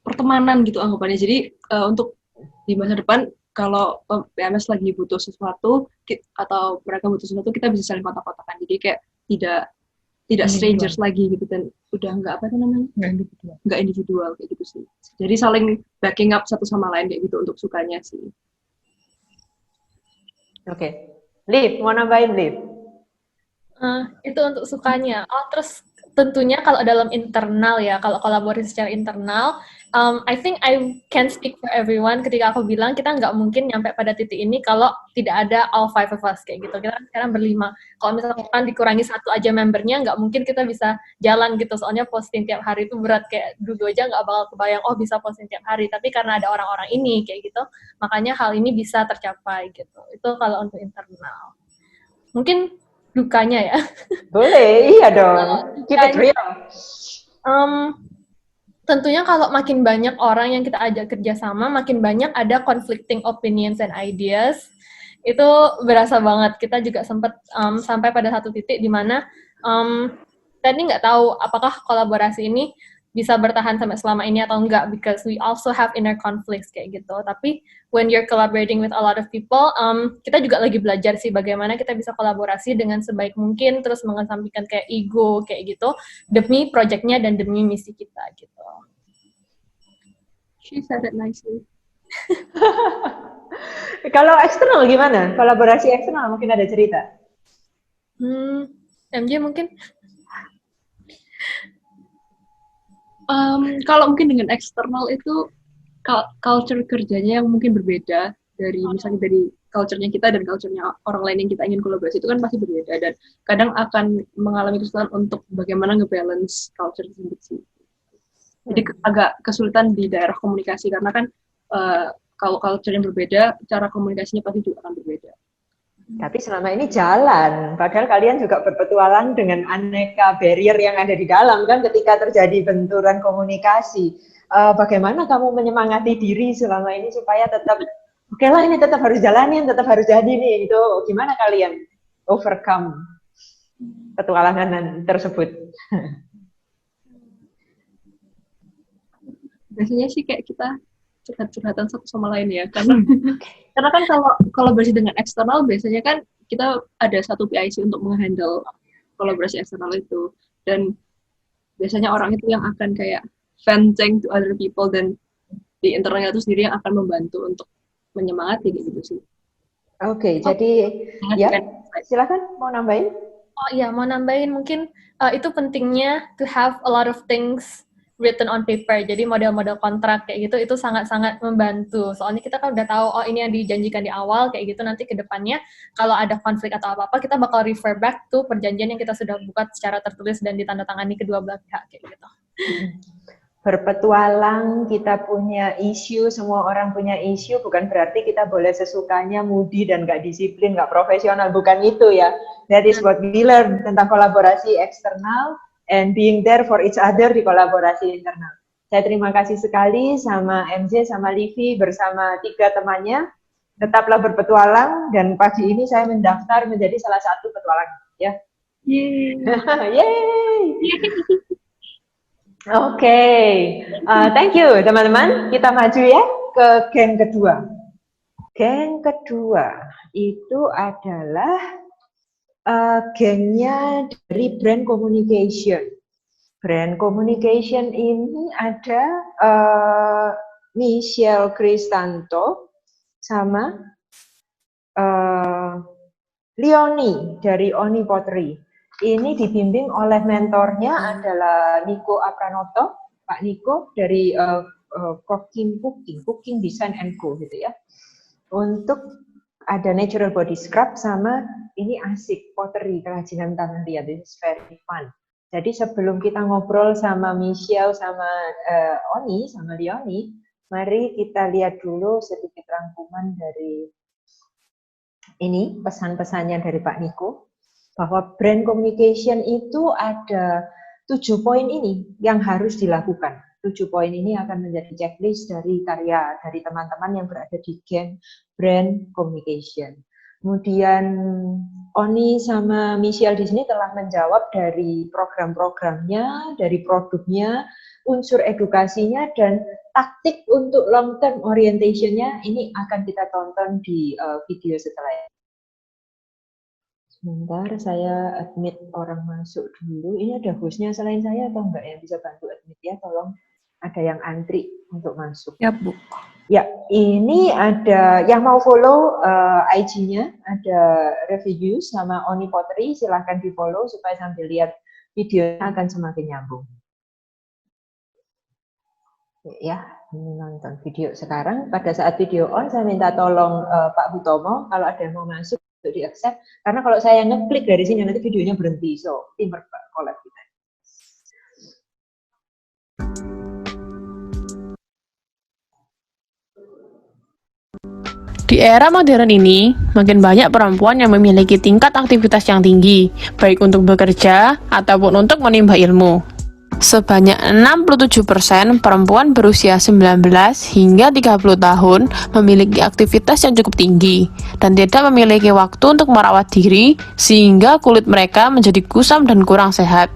pertemanan gitu anggapannya. Jadi untuk di masa depan kalau PMS lagi butuh sesuatu atau mereka butuh sesuatu, kita bisa saling kontak-kontakan. Jadi kayak tidak strangers lagi gitu, dan udah nggak apa namanya, nggak individual kayak gitu sih. Jadi saling backing up satu sama lain kayak gitu untuk sukanya sih. Oke. Liv, mau nambahin Liv? Itu untuk sukanya. Terus tentunya kalau dalam internal ya, kalau kolaborasi secara internal, I think I can speak for everyone ketika aku bilang kita nggak mungkin nyampe pada titik ini kalau tidak ada all 5 of us kayak gitu. Kita sekarang berlima. Kalau misalkan dikurangi satu aja membernya, nggak mungkin kita bisa jalan gitu. Soalnya posting tiap hari itu berat, kayak dulu aja nggak bakal kebayang, oh bisa posting tiap hari. Tapi karena ada orang-orang ini kayak gitu, makanya hal ini bisa tercapai gitu. Itu kalau untuk internal. Mungkin dukanya ya. Boleh, iya dong. Keep it real. Tentunya kalau makin banyak orang yang kita ajak kerjasama, makin banyak ada conflicting opinions and ideas. Itu berasa banget. Kita juga sempat sampai pada satu titik di mana tadi nggak tahu apakah kolaborasi ini bisa bertahan sampai selama ini atau enggak, because we also have inner conflicts kayak gitu. Tapi when you're collaborating with a lot of people, kita juga lagi belajar sih bagaimana kita bisa kolaborasi dengan sebaik mungkin, terus mengesampingkan kayak ego kayak gitu demi projectnya dan demi misi kita gitu. She said it nicely. Kalau eksternal gimana? Kolaborasi eksternal mungkin ada cerita? MJ mungkin? Kalau mungkin dengan eksternal itu culture kerjanya yang mungkin berbeda dari misalnya dari culture-nya kita dan culture-nya orang lain yang kita ingin kolaborasi itu kan pasti berbeda dan kadang akan mengalami kesulitan untuk bagaimana nge-balance culture tersebut sih. Jadi agak kesulitan di daerah komunikasi karena kan kalau culture yang berbeda, cara komunikasinya pasti juga akan berbeda. Tapi selama ini jalan, padahal kalian juga berpetualang dengan aneka barrier yang ada di dalam kan ketika terjadi benturan komunikasi. Bagaimana kamu menyemangati diri selama ini supaya tetap, oke lah ini tetap harus jalanin, tetap harus jadi nih, itu gimana kalian overcome petualangan tersebut? Biasanya sih kayak kita curhat-curhatan satu sama lain ya, karena kan kalau kolaborasi dengan eksternal biasanya kan kita ada satu PIC untuk menghandle kolaborasi eksternal itu, dan biasanya orang itu yang akan kayak venting to other people dan di internalnya itu sendiri yang akan membantu untuk menyemangati gitu sih. Oke, jadi ya silakan mau nambahin? Oh iya, mau nambahin mungkin itu pentingnya to have a lot of things written on paper. Jadi model-model kontrak kayak gitu itu sangat-sangat membantu. Soalnya kita kan udah tahu oh ini yang dijanjikan di awal kayak gitu, nanti ke depannya kalau ada konflik atau apa-apa kita bakal refer back to perjanjian yang kita sudah buat secara tertulis dan ditandatangani kedua belah pihak kayak gitu. Berpetualang, kita punya isu, semua orang punya isu, bukan berarti kita boleh sesukanya, moody dan nggak disiplin, nggak profesional, bukan itu ya. That is what we learn tentang kolaborasi eksternal and being there for each other di kolaborasi internal. Saya terima kasih sekali sama MJ, sama Livi, bersama 3 temannya. Tetaplah berpetualang, dan pagi ini saya mendaftar menjadi salah satu petualang. Ya. Yeay! Yeay! Oke, thank you teman-teman. Kita maju ya ke geng kedua. Geng kedua itu adalah gengnya dari brand communication. Brand communication ini ada Michelle Kristanto sama Leonie dari Oni Pottery. Ini dibimbing oleh mentornya adalah Niko Apranoto, Pak Niko dari Cooking Design and Co gitu ya. Untuk ada natural body scrub sama ini asik pottery, kerajinan tangan dia, this is very fun. Jadi sebelum kita ngobrol sama Michelle, sama Oni, sama Leonie, mari kita lihat dulu sedikit rangkuman dari ini pesan-pesannya dari Pak Niko. Bahwa brand communication itu ada 7 poin ini yang harus dilakukan. 7 poin ini akan menjadi checklist dari karya dari teman-teman yang berada di geng brand communication. Kemudian Oni sama Michelle di sini telah menjawab dari program-programnya, dari produknya, unsur edukasinya, dan taktik untuk long term orientation-nya ini akan kita tonton di video setelah ini. Sebentar, saya admit orang masuk dulu. Ini ada hostnya selain saya atau enggak yang bisa bantu admit ya? Tolong, ada yang antri untuk masuk. Ya, Bu. Ya, ini ada yang mau follow IG-nya, ada Reviews sama Oni Pottery, silahkan di follow supaya sambil lihat videonya akan semakin nyambung. Ya, ini nonton video sekarang. Pada saat video on, saya minta tolong Pak Hutomo, kalau ada yang mau masuk, untuk di-accept, karena kalau saya ngeklik dari sini nanti videonya berhenti, so teamwork collab kita. Di era modern ini, makin banyak perempuan yang memiliki tingkat aktivitas yang tinggi, baik untuk bekerja ataupun untuk menimba ilmu. Sebanyak 67% perempuan berusia 19 hingga 30 tahun memiliki aktivitas yang cukup tinggi dan tidak memiliki waktu untuk merawat diri sehingga kulit mereka menjadi kusam dan kurang sehat.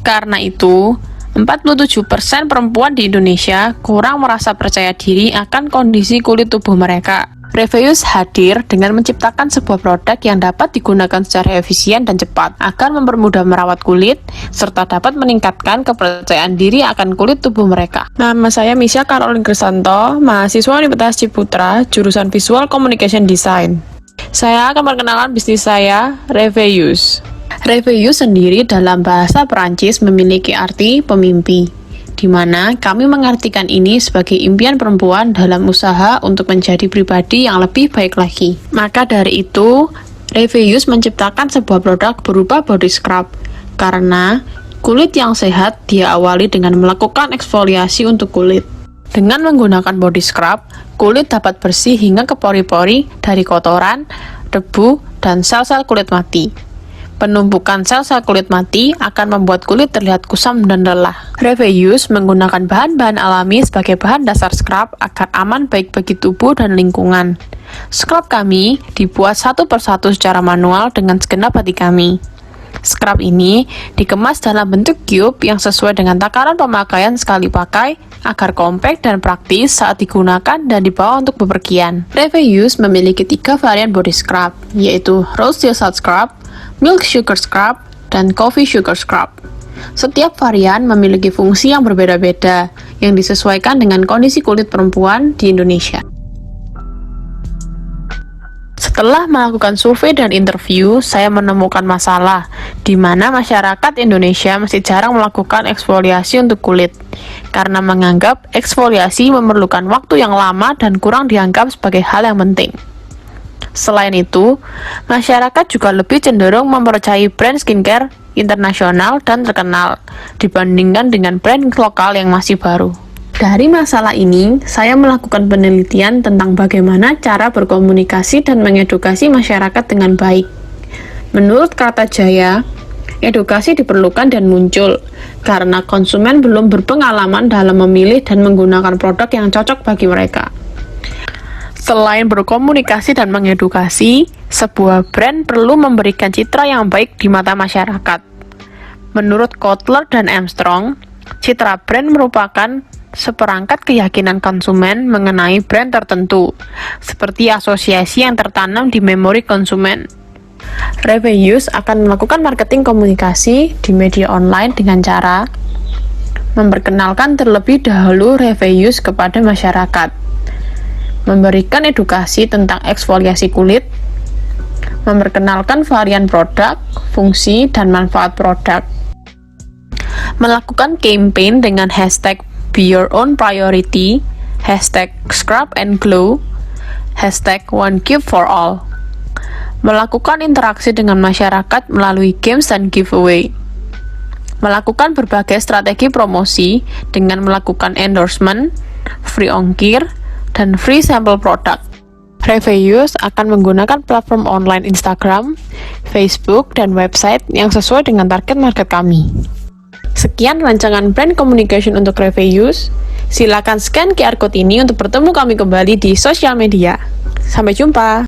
Karena itu, 47% perempuan di Indonesia kurang merasa percaya diri akan kondisi kulit tubuh mereka. Revius hadir dengan menciptakan sebuah produk yang dapat digunakan secara efisien dan cepat, akan mempermudah merawat kulit, serta dapat meningkatkan kepercayaan diri akan kulit tubuh mereka. Nama saya Misha Caroline Kristanto, mahasiswa Universitas Ciputra, jurusan Visual Communication Design. Saya akan perkenalkan bisnis saya, Revius. Revius sendiri dalam bahasa Perancis memiliki arti pemimpi. di mana kami mengartikan ini sebagai impian perempuan dalam usaha untuk menjadi pribadi yang lebih baik lagi. Maka dari itu, Reveus menciptakan sebuah produk berupa body scrub, karena kulit yang sehat dia awali dengan melakukan eksfoliasi untuk kulit. Dengan menggunakan body scrub, kulit dapat bersih hingga ke pori-pori dari kotoran, debu, dan sel-sel kulit mati. Penumpukan sel-sel kulit mati akan membuat kulit terlihat kusam dan lelah. Reveus menggunakan bahan-bahan alami sebagai bahan dasar scrub agar aman baik bagi tubuh dan lingkungan. Scrub kami dibuat satu persatu secara manual dengan segenap hati kami. Scrub ini dikemas dalam bentuk cube yang sesuai dengan takaran pemakaian sekali pakai agar kompak dan praktis saat digunakan dan dibawa untuk bepergian. Reveus memiliki 3 varian body scrub, yaitu Rose Sea Salt Scrub, Milk Sugar Scrub, dan Coffee Sugar Scrub. Setiap varian memiliki fungsi yang berbeda-beda yang disesuaikan dengan kondisi kulit perempuan di Indonesia. Setelah melakukan survei dan interview, saya menemukan masalah di mana masyarakat Indonesia masih jarang melakukan eksfoliasi untuk kulit karena menganggap eksfoliasi memerlukan waktu yang lama dan kurang dianggap sebagai hal yang penting. Selain itu, masyarakat juga lebih cenderung mempercayai brand skincare internasional dan terkenal dibandingkan dengan brand lokal yang masih baru. Dari masalah ini, saya melakukan penelitian tentang bagaimana cara berkomunikasi dan mengedukasi masyarakat dengan baik. Menurut Kartajaya, edukasi diperlukan dan muncul karena konsumen belum berpengalaman dalam memilih dan menggunakan produk yang cocok bagi mereka. Selain berkomunikasi dan mengedukasi, sebuah brand perlu memberikan citra yang baik di mata masyarakat. Menurut Kotler dan Armstrong, citra brand merupakan seperangkat keyakinan konsumen mengenai brand tertentu, seperti asosiasi yang tertanam di memori konsumen. Reveus akan melakukan marketing komunikasi di media online dengan cara memperkenalkan terlebih dahulu Reveus kepada masyarakat, memberikan edukasi tentang eksfoliasi kulit, memperkenalkan varian produk, fungsi, dan manfaat produk, melakukan campaign dengan hashtag Be Your Own Priority, hashtag Scrub and Glow, hashtag One Cube for All, melakukan interaksi dengan masyarakat melalui games dan giveaway, melakukan berbagai strategi promosi dengan melakukan endorsement, free ongkir, dan free sampel produk. Reveus akan menggunakan platform online Instagram, Facebook, dan website yang sesuai dengan target market kami. Sekian rancangan brand communication untuk Reveus. Silakan scan QR code ini untuk bertemu kami kembali di sosial media. Sampai jumpa.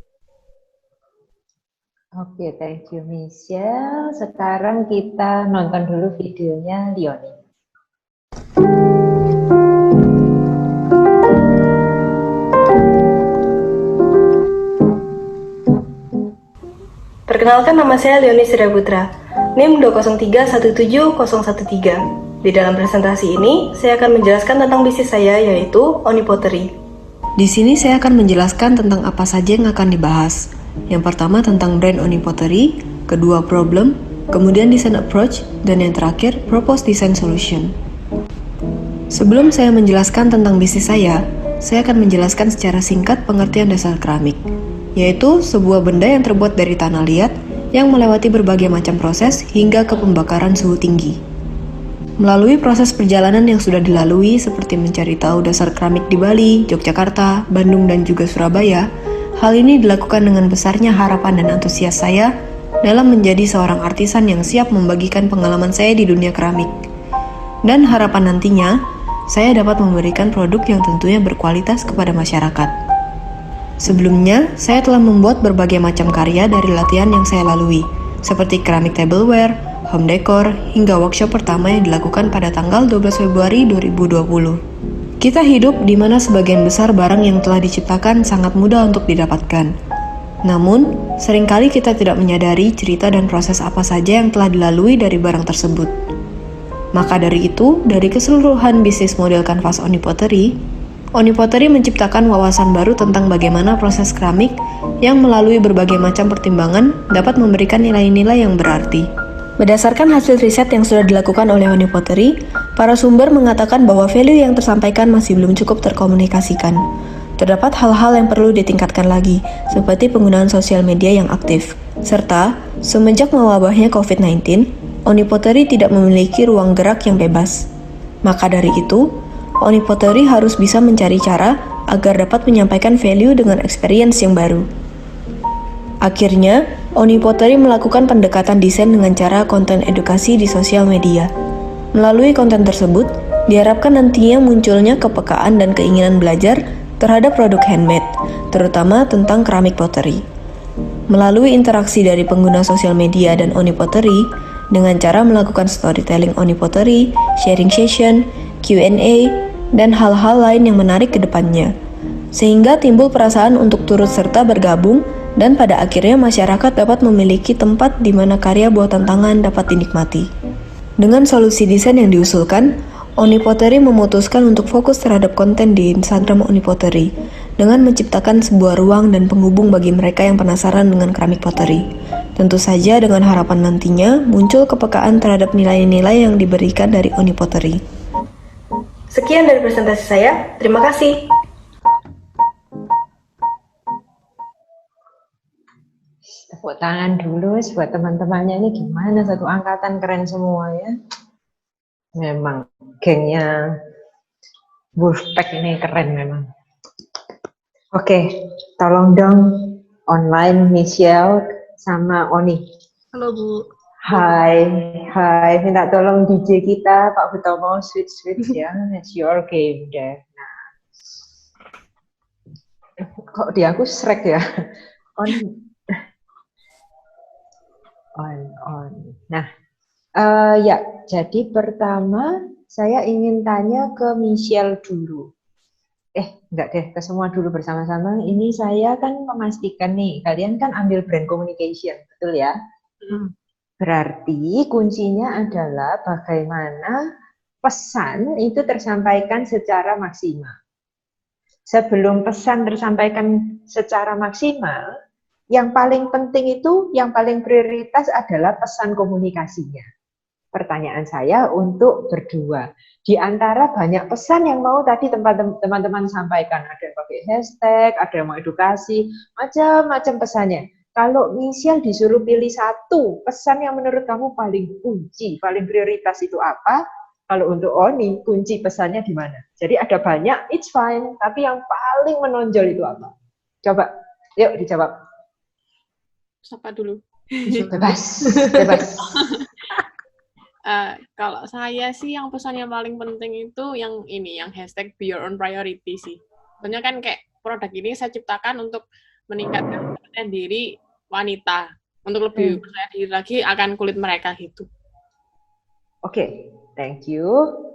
Oke, thank you Michelle. Sekarang kita nonton dulu videonya Leonie. Perkenalkan, nama saya Leonie Siraputra, NIM 203-17013. Di dalam presentasi ini, saya akan menjelaskan tentang bisnis saya, yaitu Oni Pottery. Di sini saya akan menjelaskan tentang apa saja yang akan dibahas. Yang pertama tentang brand Oni Pottery, kedua problem, kemudian design approach, dan yang terakhir propose design solution. Sebelum saya menjelaskan tentang bisnis saya akan menjelaskan secara singkat pengertian dasar keramik, yaitu sebuah benda yang terbuat dari tanah liat yang melewati berbagai macam proses hingga ke pembakaran suhu tinggi. Melalui proses perjalanan yang sudah dilalui seperti mencari tahu dasar keramik di Bali, Yogyakarta, Bandung, dan juga Surabaya, hal ini dilakukan dengan besarnya harapan dan antusias saya dalam menjadi seorang artisan yang siap membagikan pengalaman saya di dunia keramik. Dan harapan nantinya, saya dapat memberikan produk yang tentunya berkualitas kepada masyarakat. Sebelumnya, saya telah membuat berbagai macam karya dari latihan yang saya lalui, seperti keramik tableware, home decor, hingga workshop pertama yang dilakukan pada tanggal 12 Februari 2020. Kita hidup di mana sebagian besar barang yang telah diciptakan sangat mudah untuk didapatkan. Namun, seringkali kita tidak menyadari cerita dan proses apa saja yang telah dilalui dari barang tersebut. Maka dari itu, dari keseluruhan bisnis model kanvas Oni Pottery menciptakan wawasan baru tentang bagaimana proses keramik yang melalui berbagai macam pertimbangan dapat memberikan nilai-nilai yang berarti. Berdasarkan hasil riset yang sudah dilakukan oleh Oni Pottery, Para sumber mengatakan bahwa value yang tersampaikan masih belum cukup terkomunikasikan. Terdapat hal-hal yang perlu ditingkatkan lagi, seperti penggunaan sosial media yang aktif. Serta, semenjak mewabahnya COVID-19, Onipoteri tidak memiliki ruang gerak yang bebas. Maka dari itu, Onipoteri harus bisa mencari cara agar dapat menyampaikan value dengan experience yang baru. Akhirnya, Onipoteri melakukan pendekatan desain dengan cara konten edukasi di sosial media. Melalui konten tersebut, diharapkan nantinya munculnya kepekaan dan keinginan belajar terhadap produk handmade, terutama tentang keramik pottery. Melalui interaksi dari pengguna sosial media dan Onipoteri, dengan cara melakukan storytelling Onipoteri, sharing session, Q&A, dan hal-hal lain yang menarik ke depannya. Sehingga timbul perasaan untuk turut serta bergabung dan pada akhirnya masyarakat dapat memiliki tempat di mana karya buatan tangan dapat dinikmati. Dengan solusi desain yang diusulkan, Onipoteri memutuskan untuk fokus terhadap konten di Instagram Onipoteri dengan menciptakan sebuah ruang dan penghubung bagi mereka yang penasaran dengan keramik pottery. Tentu saja dengan harapan nantinya muncul kepekaan terhadap nilai-nilai yang diberikan dari Onipoteri. Sekian dari presentasi saya, terima kasih. Tepuk tangan dulu buat teman-temannya, ini gimana, satu angkatan keren semua ya. Memang gengnya Wolfpack ini keren memang. Oke, tolong dong online Michelle sama Oni. Halo Bu. Hai, minta tolong DJ kita Pak Hutomo switch ya, it's your game deh. Nah, kok di aku Shrek ya? On. Nah, ya, jadi pertama saya ingin tanya ke Michelle dulu. Enggak deh, ke semua dulu bersama-sama. Ini saya kan memastikan nih, kalian kan ambil brand communication, betul ya? Berarti kuncinya adalah bagaimana pesan itu tersampaikan secara maksimal. Sebelum pesan tersampaikan secara maksimal, yang paling penting itu, yang paling prioritas adalah pesan komunikasinya. Pertanyaan saya untuk berdua. Di antara banyak pesan yang mau tadi teman-teman sampaikan, ada yang pakai hashtag, ada yang mau edukasi, macam-macam pesannya. Kalau Michelle disuruh pilih satu pesan yang menurut kamu paling kunci, paling prioritas itu apa? Kalau untuk Oni, kunci pesannya di mana? Jadi ada banyak, it's fine, tapi yang paling menonjol itu apa? Coba, yuk dijawab. Siapa dulu? Bebas. Kalau saya sih yang pesan yang paling penting itu yang ini, yang hashtag be your own priority sih. Soalnya kan kayak produk ini saya ciptakan untuk meningkatkan kepercayaan diri wanita, untuk lebih percaya diri lagi akan kulit mereka gitu. Oke, thank you.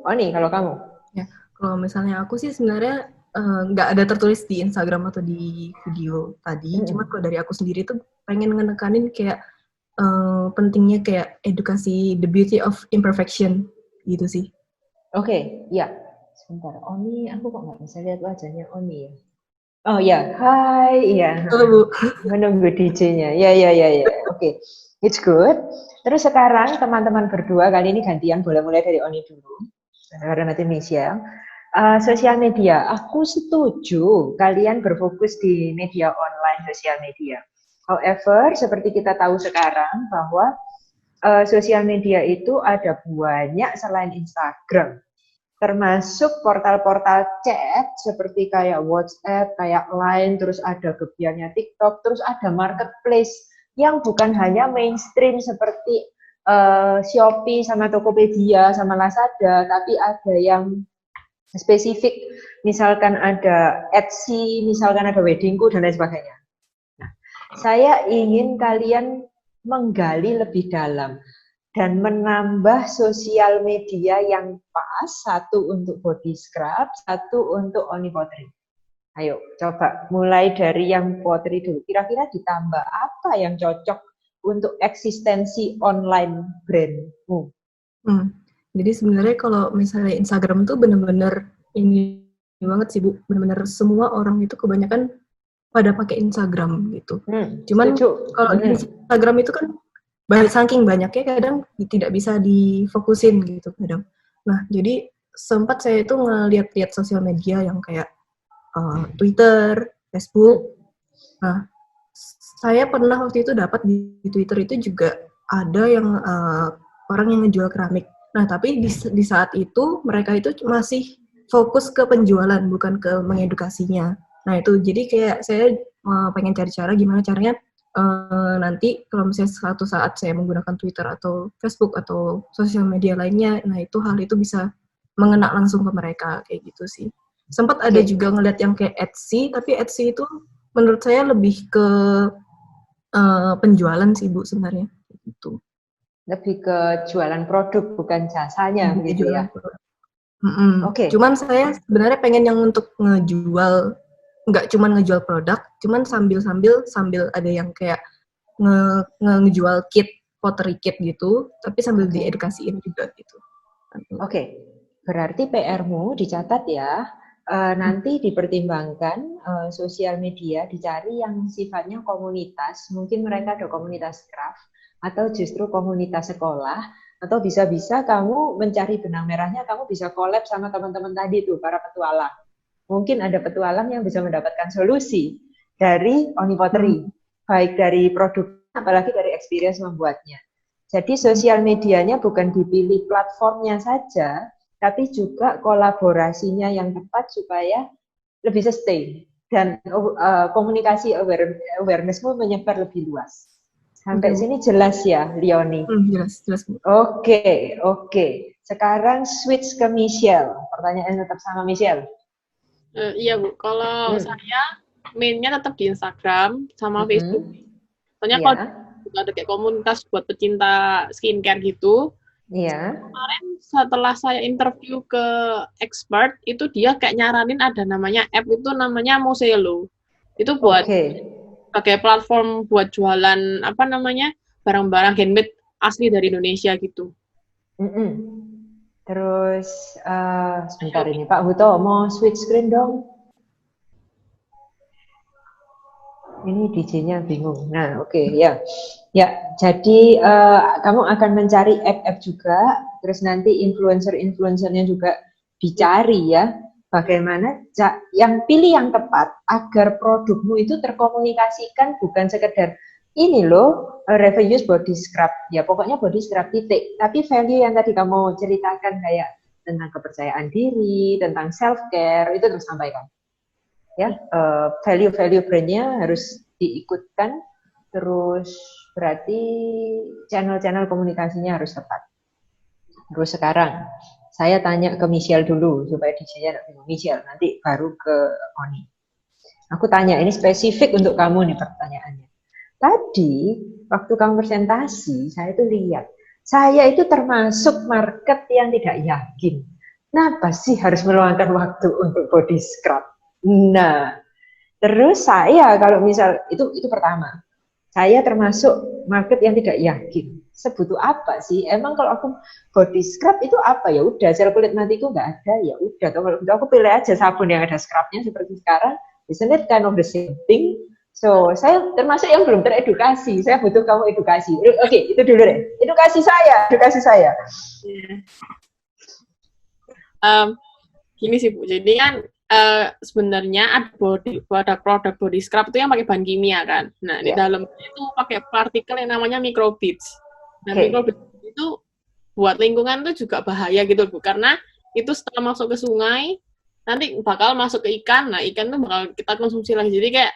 Oni, kalau kamu? Ya, kalau misalnya aku sih sebenarnya nggak ada tertulis di Instagram atau di video tadi, cuma kalau dari aku sendiri tuh pengen ngenekanin kayak pentingnya kayak edukasi the beauty of imperfection gitu sih. Oke, ya. Sebentar, Oni, aku kok nggak bisa lihat wajahnya Oni ya? Oh ya, hai, iya. Halo Bu. Menunggu DJ-nya. Ya. Oke, it's good. Terus sekarang teman-teman berdua kali ini gantian, boleh mulai dari Oni dulu. Karena nanti Michelle. Sosial media, aku setuju kalian berfokus di media online sosial media. However, seperti kita tahu sekarang bahwa sosial media itu ada banyak selain Instagram, termasuk portal-portal chat seperti kayak WhatsApp, kayak Line, terus ada gebiarnya TikTok, terus ada marketplace yang bukan hanya mainstream seperti Shopee sama Tokopedia sama Lazada, tapi ada yang spesifik, misalkan ada Etsy, misalkan ada Weddingku, dan lain sebagainya. Nah, saya ingin kalian menggali lebih dalam dan menambah sosial media yang pas, satu untuk body scrub, satu untuk Onipoteri. Ayo, coba mulai dari yang pottery dulu. Kira-kira ditambah apa yang cocok untuk eksistensi online brandmu? Jadi sebenarnya kalau misalnya Instagram tuh bener-bener ini banget sih Bu, bener-bener semua orang itu kebanyakan pada pakai Instagram gitu. Cuman kalau di Instagram itu kan saking banyaknya kadang tidak bisa difokusin gitu kadang. Nah, jadi sempat saya itu ngeliat-liat sosial media yang kayak Twitter, Facebook. Nah, saya pernah waktu itu dapat di Twitter itu juga ada yang orang yang ngejual keramik. Nah, tapi di saat itu mereka itu masih fokus ke penjualan, bukan ke mengedukasinya. Nah, itu jadi kayak saya pengen cari cara gimana caranya nanti kalau misalnya suatu saat saya menggunakan Twitter atau Facebook atau sosial media lainnya, nah itu hal itu bisa mengena langsung ke mereka, kayak gitu sih. Sempat ada juga ngeliat yang kayak Etsy, tapi Etsy itu menurut saya lebih ke penjualan sih Bu sebenarnya. Gitu. Lebih ke jualan produk, bukan jasanya, begitu ya? Oke. Cuman saya sebenarnya pengen yang untuk ngejual, nggak cuma ngejual produk, cuman sambil ada yang kayak ngejual kit, pottery kit gitu, tapi sambil diedukasiin juga gitu. Oke, berarti PR-mu dicatat ya, nanti dipertimbangkan sosial media, dicari yang sifatnya komunitas, mungkin mereka ada komunitas craft, atau justru komunitas sekolah, atau bisa-bisa kamu mencari benang merahnya, kamu bisa collab sama teman-teman tadi tuh, para petualang. Mungkin ada petualang yang bisa mendapatkan solusi dari Oni Pottery, baik dari produk, apalagi dari experience membuatnya. Jadi sosial medianya bukan dipilih platformnya saja, tapi juga kolaborasinya yang tepat supaya lebih sustain. Dan komunikasi awareness-mu menyebar lebih luas. Sampai sini jelas ya, Leonie? Jelas. Oke. Sekarang switch ke Michelle. Pertanyaan tetap sama Michelle. Iya Bu, kalau saya mainnya tetap di Instagram sama Facebook. Soalnya kalau ada kayak komunitas buat pecinta skincare gitu. Iya. Kemarin setelah saya interview ke expert, itu dia kayak nyaranin ada namanya app itu namanya Moselo. Itu buat pakai platform buat jualan barang-barang handmade asli dari Indonesia gitu. Terus sebentar ini Pak Huto mau switch screen dong. Ini DJ-nya bingung. Nah, oke, ya. Ya, jadi kamu akan mencari app-app juga, terus nanti influencer-influencernya juga dicari ya. Bagaimana yang pilih yang tepat agar produkmu itu terkomunikasikan, bukan sekedar ini loh reviewers body scrub. Ya, pokoknya body scrub titik. Tapi value yang tadi kamu ceritakan kayak tentang kepercayaan diri, tentang self-care, itu terus sampaikan. Ya, value brandnya harus diikutkan, terus berarti channel-channel komunikasinya harus tepat. Terus sekarang saya tanya ke Michelle dulu supaya DJ-nya tidak bingung. Michelle, nanti baru ke Oni. Aku tanya, ini spesifik untuk kamu nih pertanyaannya. Tadi waktu kamu presentasi, saya tuh lihat, saya itu termasuk market yang tidak yakin. Kenapa sih harus meluangkan waktu untuk body scrub? Nah, terus saya kalau misal itu pertama, saya termasuk market yang tidak yakin. Sebutuh apa sih? Emang kalau aku body scrub itu apa? Ya udah, sel kulit matiku nggak ada, ya udah. Kalau aku pilih aja sabun yang ada scrubnya seperti sekarang. Isn't it kind of the same thing? So saya termasuk yang belum teredukasi. Saya butuh kamu edukasi. Oke, itu dulu deh. Edukasi saya. Gini sih Bu, jadi kan sebenarnya ada produk body scrub itu yang pakai bahan kimia kan. Nah, di dalamnya itu pakai partikel yang namanya microbeads. Nah, microbeads itu buat lingkungan itu juga bahaya gitu Bu, karena itu setelah masuk ke sungai nanti bakal masuk ke ikan. Nah, ikan itu bakal kita konsumsi lagi. Jadi kayak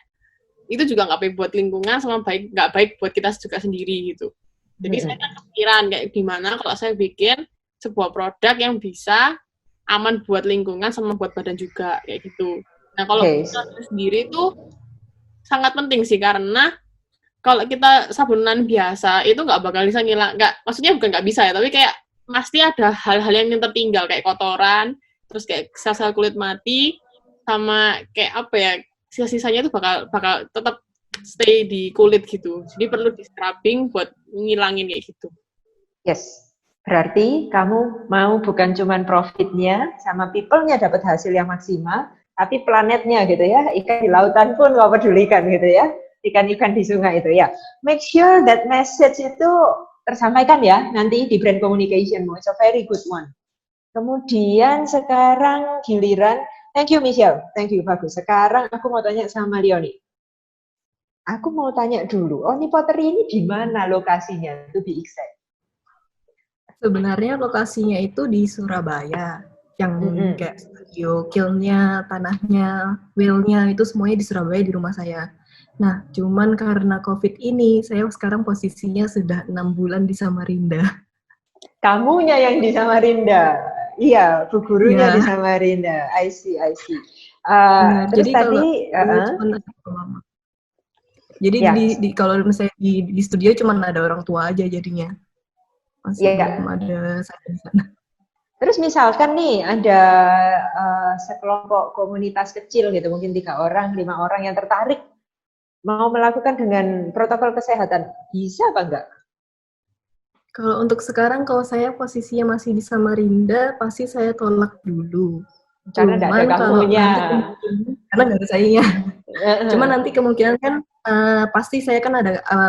itu juga nggak baik buat lingkungan, sama nggak baik buat kita juga sendiri gitu. Jadi saya kepikiran kayak gimana kalau saya bikin sebuah produk yang bisa aman buat lingkungan sama buat badan juga kayak gitu. Nah, kalau kita sendiri itu sangat penting sih, karena kalau kita sabunan biasa itu nggak bakal bisa maksudnya bukan nggak bisa ya, tapi kayak pasti ada hal-hal yang tertinggal kayak kotoran, terus kayak sel-sel kulit mati, sama kayak apa ya, sisa-sisanya itu bakal tetap stay di kulit gitu. Jadi perlu di scrubbing buat ngilangin kayak gitu. Yes. Berarti kamu mau bukan cuma profitnya sama people-nya dapat hasil yang maksimal, tapi planetnya gitu ya, ikan di lautan pun nggak pedulikan gitu ya, ikan-ikan di sungai itu ya. Make sure that message itu tersampaikan ya nanti di brand communication-mu. It's a very good one. Kemudian sekarang giliran, thank you Michelle, thank you, bagus. Sekarang aku mau tanya sama Leonie. Aku mau tanya dulu, Oni Pottery ini di mana lokasinya, to be exact? Sebenarnya lokasinya itu di Surabaya, yang kayak studio, kilnnya, tanahnya, wheel-nya itu semuanya di Surabaya di rumah saya. Nah, cuman karena COVID ini, saya sekarang posisinya sudah 6 bulan di Samarinda. Kamunya yang di Samarinda? Iya, bu gurunya di Samarinda. I see. Terus jadi tadi, jadi kalau misalnya di studio cuma ada orang tua aja jadinya. Masih belum ada saya di sana. Terus misalkan nih ada sekelompok komunitas kecil gitu, mungkin 3 orang, 5 orang yang tertarik mau melakukan dengan protokol kesehatan, bisa apa enggak? Kalau untuk sekarang, kalau saya posisinya masih di Samarinda, pasti saya tolak dulu. Karena nggak ada kamunya. Karena nggak ada sayanya. Cuman nanti kemungkinan kan pasti saya kan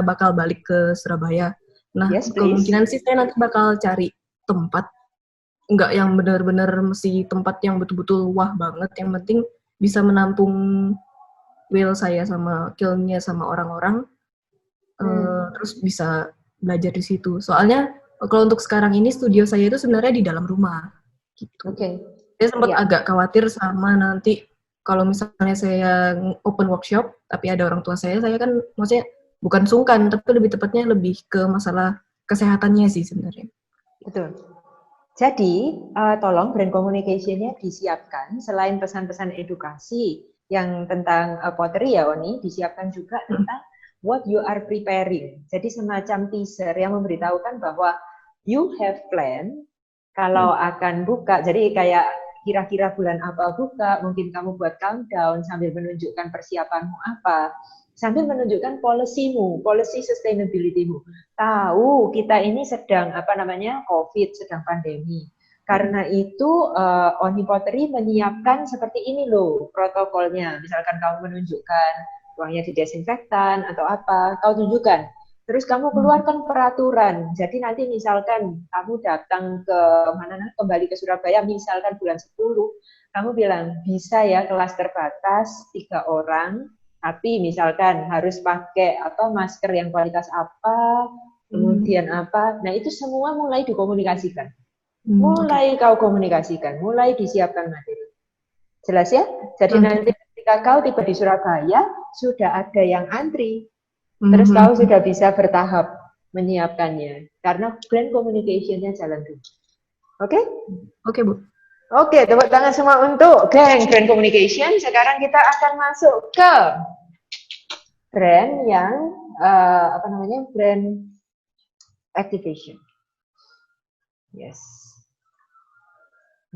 bakal balik ke Surabaya. Nah, kemungkinan sih saya nanti bakal cari tempat, nggak yang benar-benar mesti tempat yang betul-betul wah banget. Yang penting bisa menampung wheel saya sama kilnnya sama orang-orang, terus bisa belajar di situ. Soalnya kalau untuk sekarang ini studio saya itu sebenarnya di dalam rumah. Gitu. Saya sempat agak khawatir sama nanti kalau misalnya saya open workshop, tapi ada orang tua saya kan maksudnya bukan sungkan, tapi lebih tepatnya lebih ke masalah kesehatannya sih sebenarnya. Betul. Jadi, tolong brand communication-nya disiapkan, selain pesan-pesan edukasi yang tentang pottery ya, Oni, disiapkan juga tentang what you are preparing. Jadi semacam teaser yang memberitahukan bahwa you have plan kalau akan buka. Jadi kayak kira-kira bulan apa buka, mungkin kamu buat countdown sambil menunjukkan persiapanmu apa, sambil menunjukkan policy-mu, policy sustainability-mu. Tahu kita ini sedang COVID, sedang pandemi. Karena itu Oni Pottery menyiapkan seperti ini loh protokolnya. Misalkan kamu menunjukkan ruangnya didesinfektan atau apa, kau tunjukkan. Terus kamu keluarkan peraturan. Jadi nanti misalkan kamu datang kembali ke Surabaya, misalkan bulan 10, kamu bilang bisa ya kelas terbatas 3 orang, tapi misalkan harus pakai masker yang kualitas apa, kemudian apa. Nah itu semua mulai dikomunikasikan. Mulai kau komunikasikan, mulai disiapkan materi. Jelas ya? Jadi nanti ketika kau tiba di Surabaya, sudah ada yang antri. Terus kau sudah bisa bertahap menyiapkannya. Karena brand communication-nya jalan dulu. Oke? Oke, Bu. Oke, tepuk tangan semua untuk geng brand communication. Sekarang kita akan masuk ke brand yang, brand activation. Yes.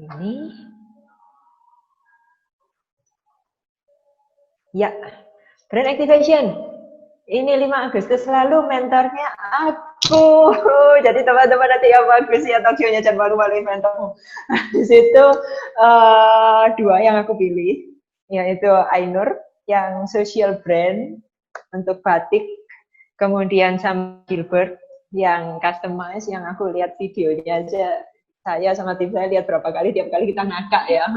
Ini. Ya, brand activation. Ini 5 Agustus lalu mentornya aku. Jadi teman-teman nanti yang bagus ya talkshow-nya jangan malu-maluin mentormu. Di situ 2 yang aku pilih, yaitu Ainur yang social brand untuk batik, kemudian sama Gilbert yang customize, yang aku lihat videonya aja. Saya sama tim saya lihat berapa kali, tiap kali kita ngakak ya.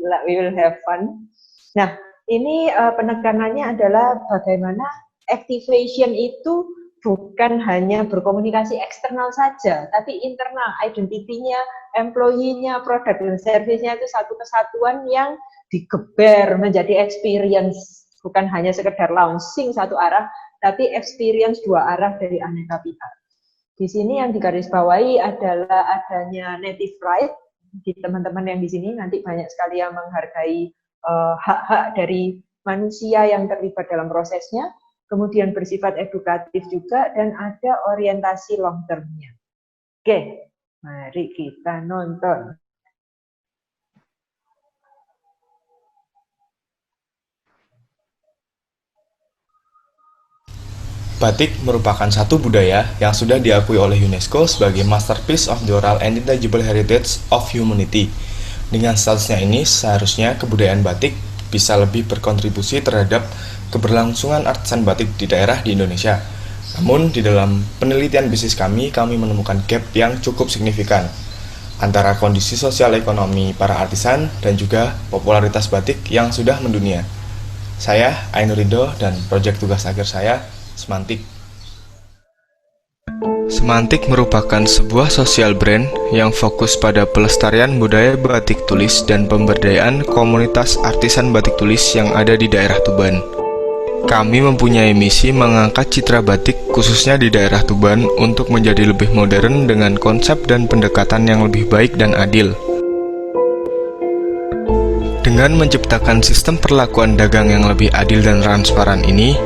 We will have fun. Nah, ini penekanannya adalah bagaimana activation itu bukan hanya berkomunikasi eksternal saja, tapi internal, identity-nya, employee-nya, produk dan service-nya itu satu kesatuan yang digeber menjadi experience, bukan hanya sekedar launching satu arah, tapi experience 2 arah dari aneka pihak. Di sini yang digarisbawahi adalah adanya native right di teman-teman yang di sini, nanti banyak sekali yang menghargai hak-hak dari manusia yang terlibat dalam prosesnya, kemudian bersifat edukatif juga, dan ada orientasi long term-nya. Oke, mari kita nonton. Batik merupakan satu budaya yang sudah diakui oleh UNESCO sebagai Masterpiece of the Oral and Intangible Heritage of Humanity. Dengan statusnya ini, seharusnya kebudayaan batik bisa lebih berkontribusi terhadap keberlangsungan artisan batik di daerah di Indonesia. Namun, di dalam penelitian bisnis kami menemukan gap yang cukup signifikan. antara kondisi sosial ekonomi para artisan dan juga popularitas batik yang sudah mendunia. Saya, Ainurindo, dan proyek tugas akhir saya, Semantik. Semantik merupakan sebuah sosial brand yang fokus pada pelestarian budaya batik tulis dan pemberdayaan komunitas artisan batik tulis yang ada di daerah Tuban. Kami mempunyai misi mengangkat citra batik khususnya di daerah Tuban untuk menjadi lebih modern dengan konsep dan pendekatan yang lebih baik dan adil. Dengan menciptakan sistem perlakuan dagang yang lebih adil dan transparan ini,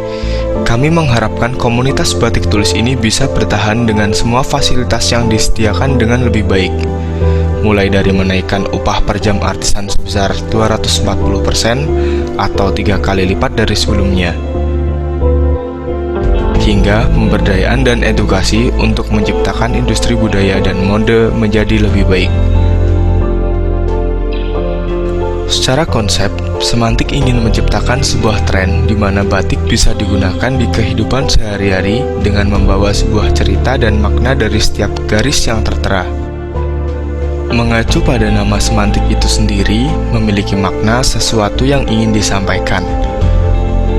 kami mengharapkan komunitas batik tulis ini bisa bertahan dengan semua fasilitas yang disediakan dengan lebih baik. Mulai dari menaikkan upah per jam artisan sebesar 240% atau 3 kali lipat dari sebelumnya, hingga pemberdayaan dan edukasi untuk menciptakan industri budaya dan mode menjadi lebih baik. Secara konsep, Semantik ingin menciptakan sebuah tren di mana batik bisa digunakan di kehidupan sehari-hari dengan membawa sebuah cerita dan makna dari setiap garis yang tertera. Mengacu pada nama Semantik itu sendiri, memiliki makna sesuatu yang ingin disampaikan.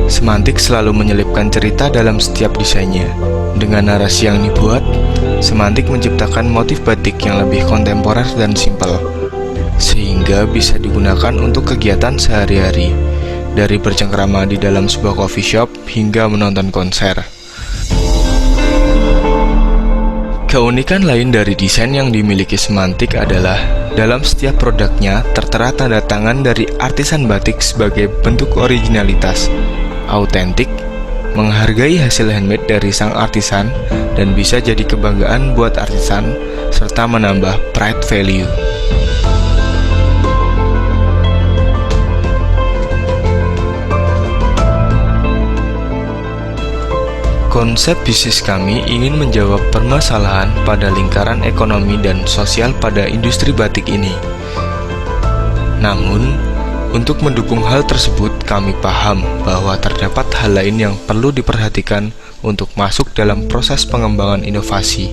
Semantik selalu menyelipkan cerita dalam setiap desainnya. Dengan narasi yang dibuat, Semantik menciptakan motif batik yang lebih kontemporer dan simpel, sehingga bisa digunakan untuk kegiatan sehari-hari, dari bercengkrama di dalam sebuah coffee shop hingga menonton konser. Keunikan lain dari desain yang dimiliki Semantik adalah dalam setiap produknya tertera tanda tangan dari artisan batik sebagai bentuk originalitas, autentik, menghargai hasil handmade dari sang artisan, dan bisa jadi kebanggaan buat artisan, serta menambah pride value. Konsep bisnis kami ingin menjawab permasalahan pada lingkaran ekonomi dan sosial pada industri batik ini. Namun, untuk mendukung hal tersebut, kami paham bahwa terdapat hal lain yang perlu diperhatikan untuk masuk dalam proses pengembangan inovasi,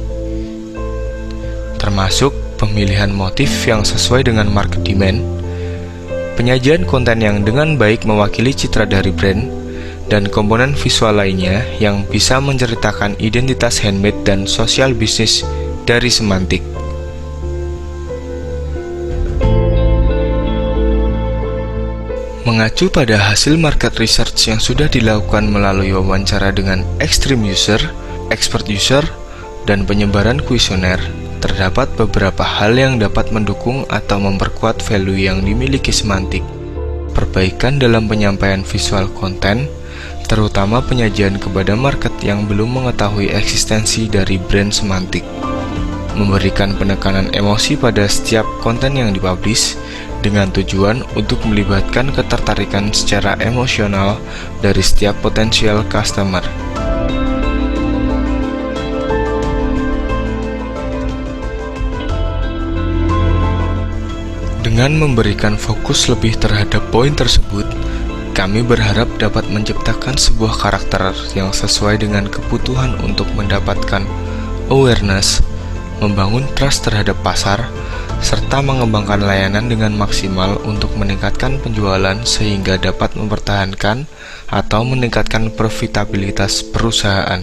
termasuk pemilihan motif yang sesuai dengan market demand, penyajian konten yang dengan baik mewakili citra dari brand, dan komponen visual lainnya yang bisa menceritakan identitas handmade dan sosial bisnis dari Semantik. Mengacu pada hasil market research yang sudah dilakukan melalui wawancara dengan extreme user, expert user, dan penyebaran kuesioner, terdapat beberapa hal yang dapat mendukung atau memperkuat value yang dimiliki Semantik. Perbaikan dalam penyampaian visual konten, terutama penyajian kepada market yang belum mengetahui eksistensi dari brand Semantik. Memberikan penekanan emosi pada setiap konten yang dipublish dengan tujuan untuk melibatkan ketertarikan secara emosional dari setiap potensial customer. Dengan memberikan fokus lebih terhadap poin tersebut, kami berharap dapat menciptakan sebuah karakter yang sesuai dengan kebutuhan untuk mendapatkan awareness, membangun trust terhadap pasar, serta mengembangkan layanan dengan maksimal untuk meningkatkan penjualan sehingga dapat mempertahankan atau meningkatkan profitabilitas perusahaan.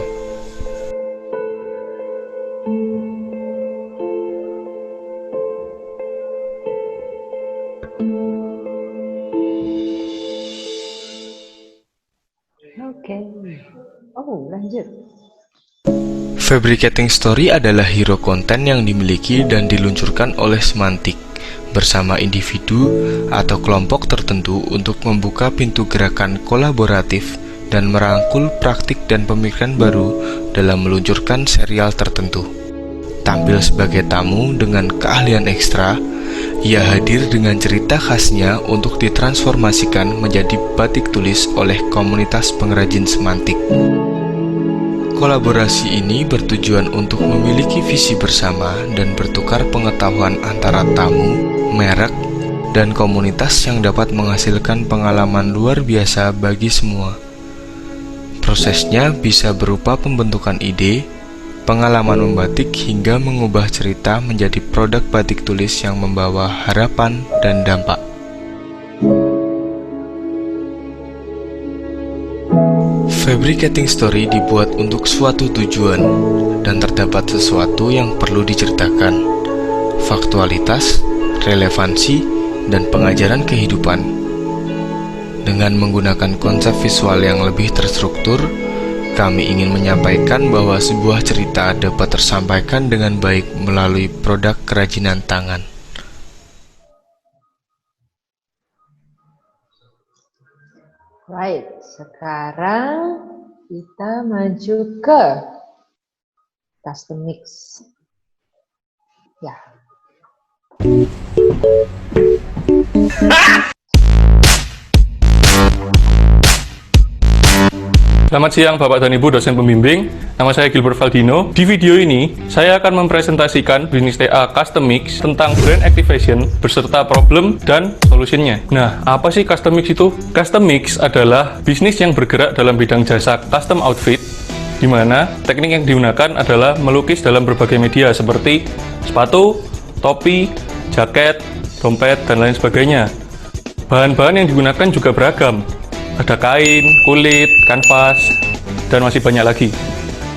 Oke. Oh, lanjut. Fabricating Story adalah hero konten yang dimiliki dan diluncurkan oleh Semantik bersama individu atau kelompok tertentu untuk membuka pintu gerakan kolaboratif dan merangkul praktik dan pemikiran baru dalam meluncurkan serial tertentu. Tampil sebagai tamu dengan keahlian ekstra, ia hadir dengan cerita khasnya untuk ditransformasikan menjadi batik tulis oleh komunitas pengrajin Semantik. Kolaborasi ini bertujuan untuk memiliki visi bersama dan bertukar pengetahuan antara tamu, merek, dan komunitas yang dapat menghasilkan pengalaman luar biasa bagi semua. Prosesnya bisa berupa pembentukan ide, pengalaman membatik hingga mengubah cerita menjadi produk batik tulis yang membawa harapan dan dampak. Fabricating story dibuat untuk suatu tujuan dan terdapat sesuatu yang perlu diceritakan, faktualitas, relevansi, dan pengajaran kehidupan. Dengan menggunakan konsep visual yang lebih terstruktur, kami ingin menyampaikan bahwa sebuah cerita dapat tersampaikan dengan baik melalui produk kerajinan tangan. Right, sekarang kita maju ke custom mix. Ya. Selamat siang Bapak dan Ibu dosen pembimbing, nama saya Gilbert Valdino. Di video ini, saya akan mempresentasikan bisnis TA Custom Mix tentang brand activation beserta problem dan solusinya. Nah, apa sih Custom Mix itu? Custom Mix adalah bisnis yang bergerak dalam bidang jasa custom outfit, di mana teknik yang digunakan adalah melukis dalam berbagai media seperti sepatu, topi, jaket, dompet, dan lain sebagainya. Bahan-bahan yang digunakan juga beragam. Ada kain, kulit, kanvas, dan masih banyak lagi.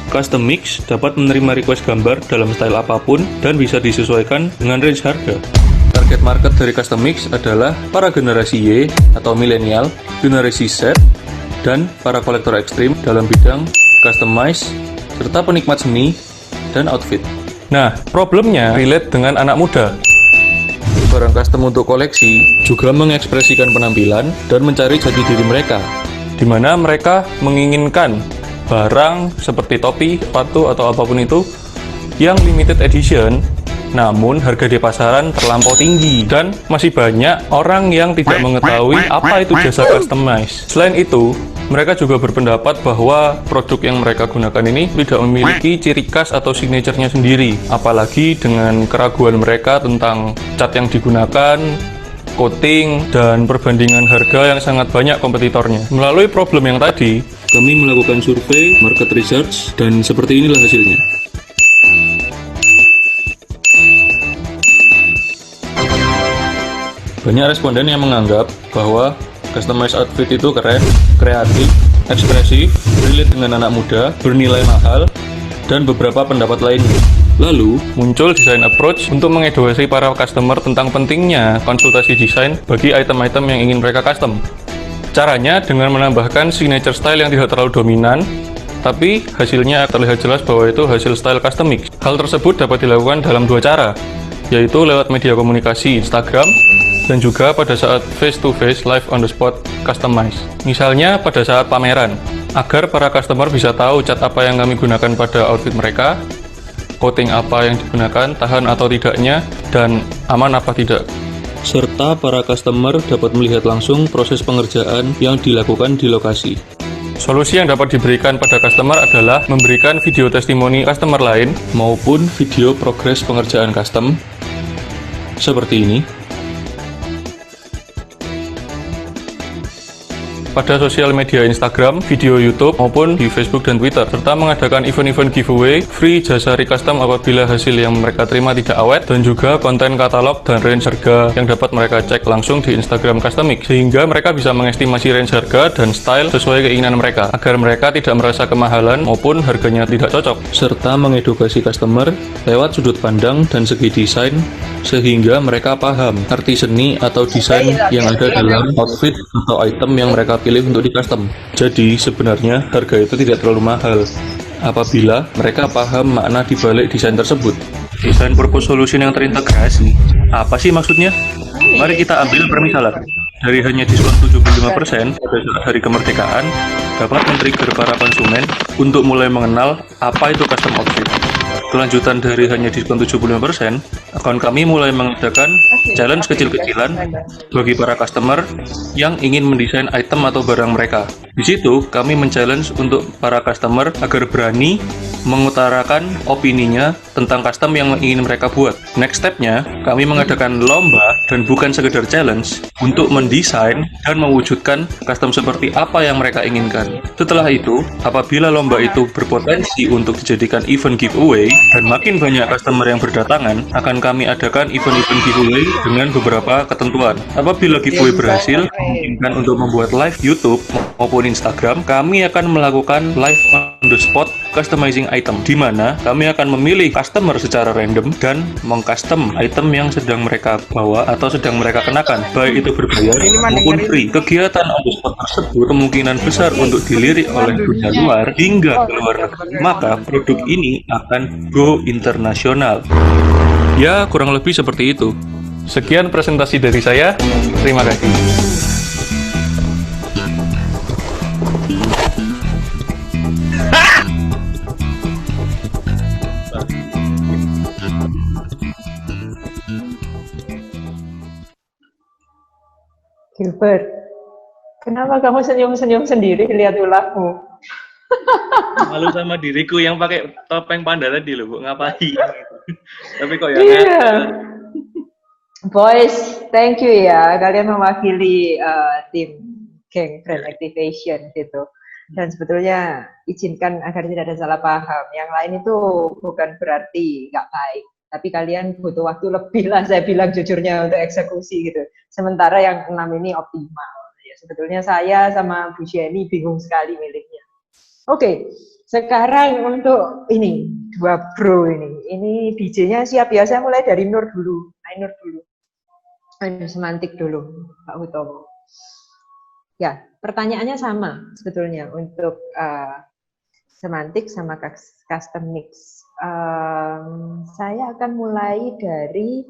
Custom Mix dapat menerima request gambar dalam style apapun dan bisa disesuaikan dengan range harga. Target market dari Custom Mix adalah para generasi Y atau milenial, generasi Z, dan para kolektor ekstrim dalam bidang customize, serta penikmat seni dan outfit. Nah, problemnya relate dengan anak muda. Barang custom untuk koleksi juga mengekspresikan penampilan dan mencari jati diri mereka, di mana mereka menginginkan barang seperti topi, sepatu, atau apapun itu yang limited edition, namun harga di pasaran terlampau tinggi dan masih banyak orang yang tidak mengetahui apa itu jasa customize. Selain itu, mereka juga berpendapat bahwa produk yang mereka gunakan ini tidak memiliki ciri khas atau signature-nya sendiri, apalagi dengan keraguan mereka tentang cat yang digunakan, coating, dan perbandingan harga yang sangat banyak kompetitornya. Melalui problem yang tadi, kami melakukan survei, market research, dan seperti inilah hasilnya. Banyak responden yang menganggap bahwa customized outfit itu keren, kreatif, ekspresif, relate dengan anak muda, bernilai mahal, dan beberapa pendapat lainnya. Lalu, muncul design approach untuk mengedukasi para customer tentang pentingnya konsultasi desain bagi item-item yang ingin mereka custom. Caranya dengan menambahkan signature style yang tidak terlalu dominan, tapi hasilnya terlihat jelas bahwa itu hasil style custom mix. Hal tersebut dapat dilakukan dalam dua cara, yaitu lewat media komunikasi Instagram, dan juga pada saat face-to-face live on the spot customize. Misalnya pada saat pameran, agar para customer bisa tahu cat apa yang kami gunakan pada outfit mereka, coating apa yang digunakan, tahan atau tidaknya, dan aman apa tidak. Serta para customer dapat melihat langsung proses pengerjaan yang dilakukan di lokasi. Solusi yang dapat diberikan pada customer adalah memberikan video testimoni customer lain maupun video progres pengerjaan custom seperti ini. Pada sosial media Instagram, video YouTube, maupun di Facebook dan Twitter, serta mengadakan event-event giveaway, free jasa recustom apabila hasil yang mereka terima tidak awet, dan juga konten katalog dan range harga yang dapat mereka cek langsung di Instagram Custom Mix, sehingga mereka bisa mengestimasi range harga dan style sesuai keinginan mereka, agar mereka tidak merasa kemahalan maupun harganya tidak cocok, serta mengedukasi customer lewat sudut pandang dan segi desain, sehingga mereka paham arti seni atau desain yang ada dalam outfit atau item yang mereka pilih untuk di custom. Jadi sebenarnya harga itu tidak terlalu mahal apabila mereka paham makna dibalik desain tersebut. Desain purpose solution yang terintegrasi, apa sih maksudnya? Mari kita ambil permisalan. Dari hanya diskon 75% pada saat hari kemerdekaan dapat men-trigger para konsumen untuk mulai mengenal apa itu custom outfit. kelanjutan dari hanya diskon 75%, akun kami mulai mengadakan challenge kecil-kecilan bagi para customer yang ingin mendesain item atau barang mereka. Di situ, kami men-challenge untuk para customer agar berani mengutarakan opininya tentang custom yang ingin mereka buat. Next step-nya, kami mengadakan lomba dan bukan sekedar challenge untuk mendesain dan mewujudkan custom seperti apa yang mereka inginkan. Setelah itu, apabila lomba itu berpotensi untuk dijadikan event giveaway dan makin banyak customer yang berdatangan, akan kami adakan event-event giveaway dengan beberapa ketentuan. Apabila giveaway berhasil, memungkinkan untuk membuat live YouTube maupun Instagram, kami akan melakukan live on the spot customizing item, di mana kami akan memilih customer secara random dan mengcustom item yang sedang mereka bawa atau sedang mereka kenakan, baik itu berbayar maupun free. Kegiatan on the spot tersebut kemungkinan besar untuk dilirik oleh dunia luar hingga ke luar negeri, maka produk ini akan go internasional. Ya, kurang lebih seperti itu. Sekian presentasi dari saya. Terima kasih. Gilbert, kenapa kamu senyum-senyum sendiri lihat ulahmu? Malu sama diriku yang pakai topeng panda tadi loh, Bu. Ngapain? Tapi kok ya Boys, thank you ya. Kalian mewakili tim Geng Brand Activation gitu. Dan sebetulnya izinkan agar tidak ada salah paham. Yang lain itu bukan berarti nggak baik. Tapi kalian butuh waktu lebih lah, saya bilang jujurnya, untuk eksekusi gitu. Sementara yang 6 ini optimal. Ya, sebetulnya saya sama Bu Jenny bingung sekali milihnya. Oke, sekarang untuk ini, dua bro ini. Ini DJ-nya siap ya, saya mulai dari Nur dulu. Nur dulu. Semantik dulu, Pak Hutomo. Ya, pertanyaannya sama sebetulnya untuk semantik sama custom mix. Saya akan mulai dari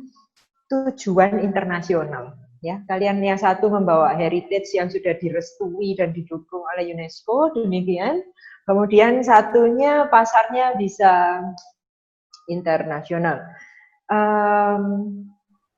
tujuan internasional. Ya, kalian yang satu membawa heritage yang sudah direstui dan didukung oleh UNESCO, demikian. Kemudian satunya pasarnya bisa internasional.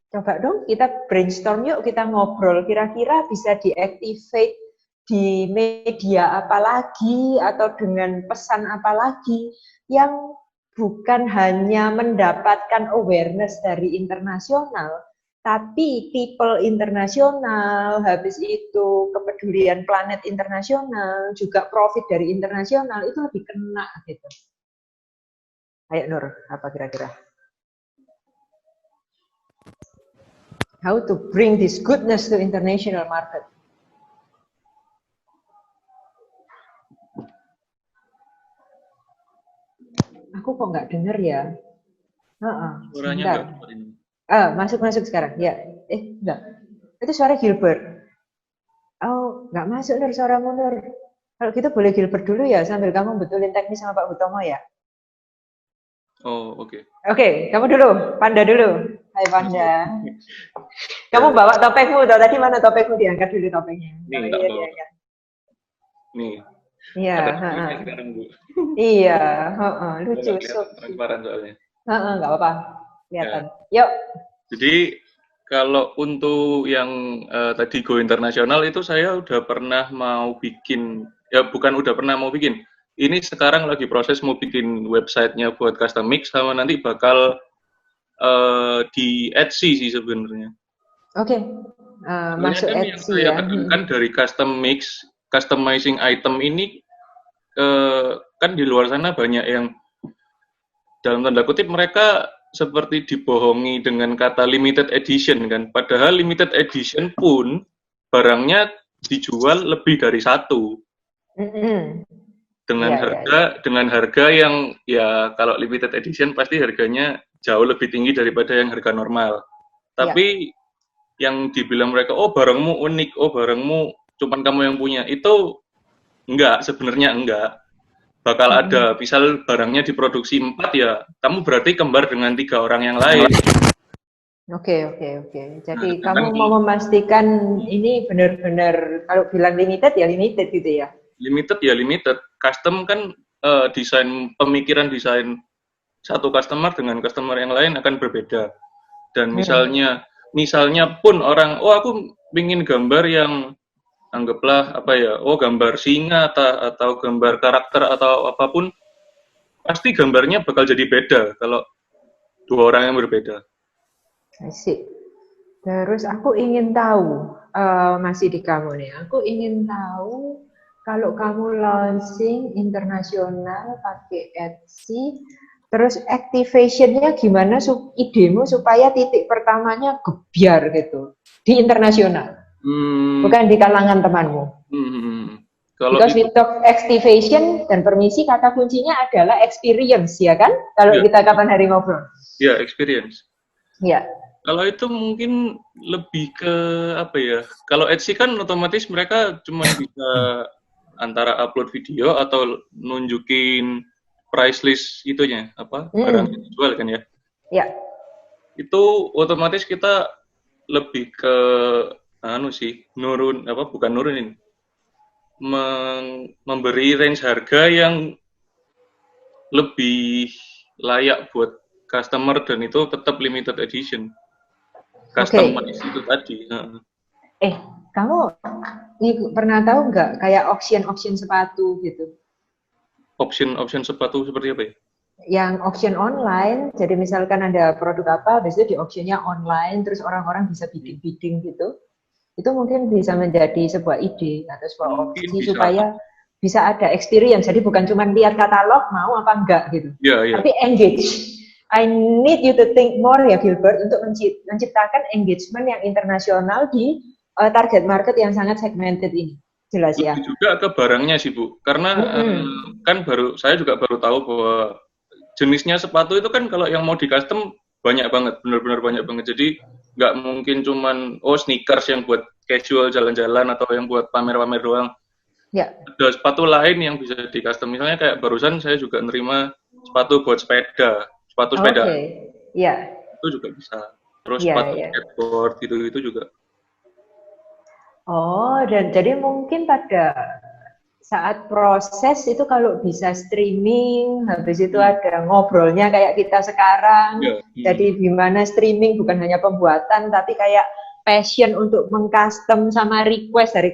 Coba dong kita brainstorm yuk, kita ngobrol. Kira-kira bisa diactivate di media apa lagi atau dengan pesan apa lagi yang bukan hanya mendapatkan awareness dari internasional, tapi people internasional, habis itu kepedulian planet internasional, juga profit dari internasional, itu lebih kena gitu. Ayo Nur, apa kira-kira? How to bring this goodness to international market? Aku kok nggak dengar ya? Suaranya masuk sekarang. Ya, enggak. Itu suara Gilbert. Oh, nggak masuk Nur, suaramu Nur. Kalau gitu boleh Gilbert dulu ya, sambil kamu betulin teknis sama Pak Hutomo ya. Oh, oke. Oke, kamu dulu, Panda dulu. Hai Panda. Kamu bawa topengmu, tadi mana topengmu? Diangkat dulu topengnya. Nih, Nih. Iya, sekarang, Bu. Iya, lucu. Transparan soalnya. Nggak apa-apa, kelihatan. Ya. Yuk. Jadi kalau untuk yang tadi go internasional itu saya udah pernah mau bikin, ya bukan udah pernah mau bikin. Ini sekarang lagi proses mau bikin websitenya buat custom mix, sama nanti bakal di Etsy sih sebenarnya. Oke. Masuk kan Etsy yang saya ya. tekankan dari custom mix, customizing item ini kan di luar sana banyak yang dalam tanda kutip mereka seperti dibohongi dengan kata limited edition kan. Padahal limited edition pun barangnya dijual lebih dari satu. Dengan harga yang ya kalau limited edition pasti harganya jauh lebih tinggi daripada yang harga normal. Tapi yang dibilang mereka, oh barangmu unik, oh barangmu cuman kamu yang punya, itu enggak, sebenarnya enggak. Bakal ada, misal barangnya diproduksi 4 ya, kamu berarti kembar dengan 3 orang yang lain. Oke. Jadi kamu mau memastikan ini benar-benar, kalau bilang limited ya limited gitu ya? Limited ya limited. Custom kan desain, pemikiran desain satu customer dengan customer yang lain akan berbeda. Dan misalnya pun orang, oh aku ingin gambar yang anggaplah apa ya, oh gambar singa atau gambar karakter atau apapun, pasti gambarnya bakal jadi beda kalau dua orang yang berbeda. Asik. Terus aku ingin tahu, masih di kamu nih, aku ingin tahu kalau kamu launching internasional pakai Etsy, terus activation-nya gimana idemu supaya titik pertamanya gebyar gitu di internasional, bukan di kalangan temanmu. Kalau Because we talk activation dan permisi, kata kuncinya adalah experience, ya kan? Kalau kita kapan hari ngobrol. Ya, experience. Ya. Kalau itu mungkin lebih ke apa ya? Kalau Etsy kan otomatis mereka cuma bisa antara upload video atau nunjukin price list itunya apa barang yang dijual kan ya? Ya. Itu otomatis kita lebih ke memberi range harga yang lebih layak buat customer dan itu tetap limited edition. Customize itu tadi. Kamu pernah tahu nggak kayak auction sepatu gitu? Auction sepatu seperti apa ya? Yang auction online, jadi misalkan ada produk apa, biasanya di auctionnya online, terus orang-orang bisa bidding gitu. Itu mungkin bisa menjadi sebuah ide atau sebuah opsi supaya bisa ada experience. Jadi bukan cuma lihat katalog mau apa enggak gitu, tapi engage. I need you to think more ya Gilbert untuk menciptakan engagement yang internasional di target market yang sangat segmented ini. Jelas ya. Juga ke barangnya sih Bu, karena kan saya juga baru tahu bahwa jenisnya sepatu itu kan kalau yang mau di custom banyak banget, benar-benar banyak banget. Jadi nggak mungkin cuman sneakers yang buat casual jalan-jalan atau yang buat pamer-pamer doang. Ya. Ada sepatu lain yang bisa di custom. Misalnya kayak barusan saya juga nerima sepatu buat sepeda. Sepatu sepeda. Iya. Itu juga bisa. Terus sepatu skateboard gitu-gitu juga. Dan jadi mungkin pada saat proses itu kalau bisa streaming, habis itu ada ngobrolnya kayak kita sekarang. Jadi gimana streaming bukan hanya pembuatan tapi kayak passion untuk mengcustom sama request dari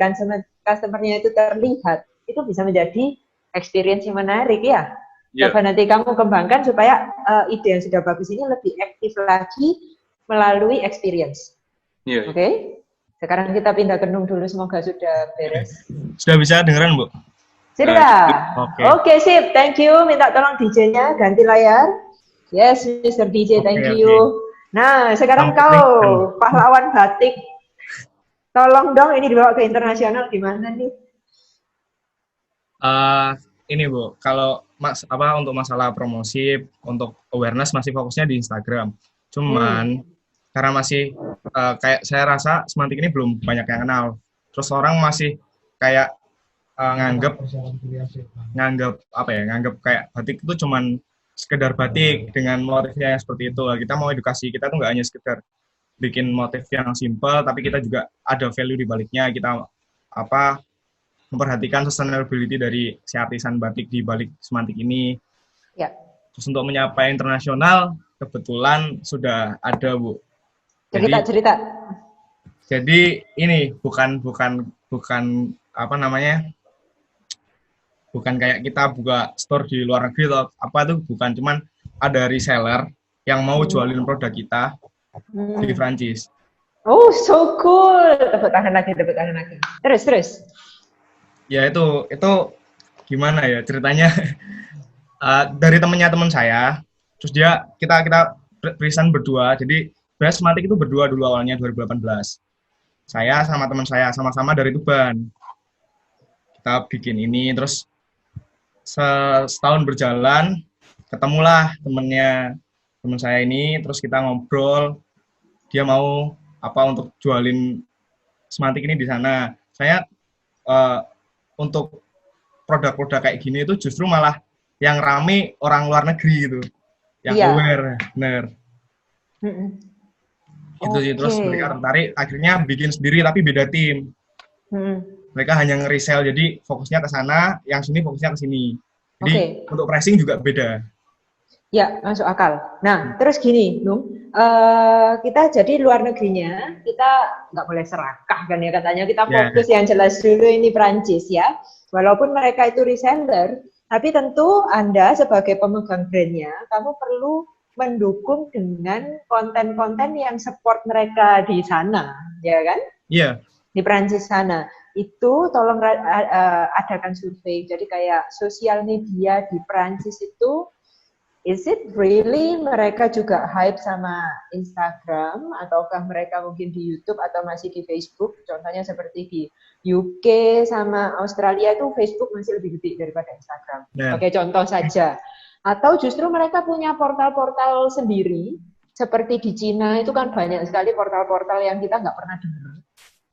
customer-nya itu terlihat. Itu bisa menjadi experience yang menarik ya. Coba nanti kamu kembangkan supaya ide yang sudah bagus ini lebih aktif lagi melalui experience. Oke? Sekarang kita pindah ke Nung dulu, semoga sudah beres. Sudah bisa dengeran, Bu? Sudah. Oke, sip. Thank you. Minta tolong DJ-nya ganti layar. Yes, Mr. DJ, thank you. Nah, sekarang kau pahlawan batik. Tolong dong ini dibawa ke internasional gimana nih? Ini Bu, kalau untuk masalah promosi, untuk awareness masih fokusnya di Instagram. Cuman karena masih kayak saya rasa Semantik ini belum banyak yang kenal. Terus orang masih kayak nganggap kayak batik itu cuman sekedar batik dengan motifnya yang seperti itu. Kita mau edukasi, kita tuh nggak hanya sekedar bikin motif yang simple, tapi kita juga ada value di baliknya. Kita memperhatikan sustainability dari si artisan batik di balik Semantik ini. Ya. Terus untuk menyapa internasional, kebetulan sudah ada, Bu. Cerita. Jadi ini bukan bukan kayak kita buka store di luar negeri atau bukan, cuman ada reseller yang mau jualin produk kita di Prancis. Oh, so cool. Tepuk tangan lagi. Terus. Ya itu gimana ya ceritanya? Dari teman saya, terus kita present berdua. Jadi sebenarnya Semantik itu berdua dulu awalnya 2018. Saya sama teman saya sama-sama dari Tuban. Kita bikin ini, terus setahun berjalan, ketemulah teman saya ini, terus kita ngobrol. Dia mau untuk jualin Semantik ini di sana. Saya untuk produk-produk kayak gini itu justru malah yang rame orang luar negeri gitu, yang aware, bener. Itu sih, terus mereka tertarik, akhirnya bikin sendiri tapi beda tim. Mereka hanya nge-resell, jadi fokusnya ke sana, yang sini fokusnya ke sini. Jadi untuk pricing juga beda. Ya, masuk akal. Nah, terus gini, Nung, kita jadi luar negerinya, kita nggak boleh serakah kan ya katanya, kita fokus yang jelas dulu ini Prancis ya. Walaupun mereka itu reseller, tapi tentu Anda sebagai pemegang brandnya, kamu perlu mendukung dengan konten-konten yang support mereka di sana, ya kan? Iya. Di Prancis sana. Itu tolong adakan survei. Jadi kayak sosial media di Prancis itu, is it really mereka juga hype sama Instagram, ataukah mereka mungkin di YouTube atau masih di Facebook? Contohnya seperti di UK sama Australia itu Facebook masih lebih gede daripada Instagram. Oke, contoh saja. Atau justru mereka punya portal-portal sendiri, seperti di Cina itu kan banyak sekali portal-portal yang kita nggak pernah dengar.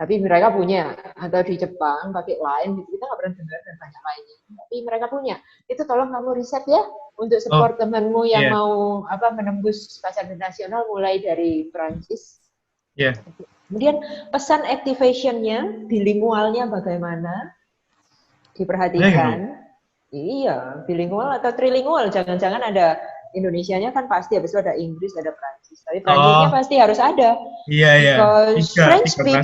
Tapi mereka punya, atau di Jepang pakai Line, kita nggak pernah dengar dan banyak lainnya. Tapi mereka punya. Itu tolong kamu riset ya untuk support temanmu yang mau menembus pasar internasional mulai dari Prancis. Kemudian pesan activation-nya, bilingualnya bagaimana? Diperhatikan. Iya, bilingual atau trilingual. Jangan-jangan ada Indonesianya kan pasti, habis itu ada Inggris, ada Prancis. Tapi Prancisnya pasti harus ada. Iya. Because French people,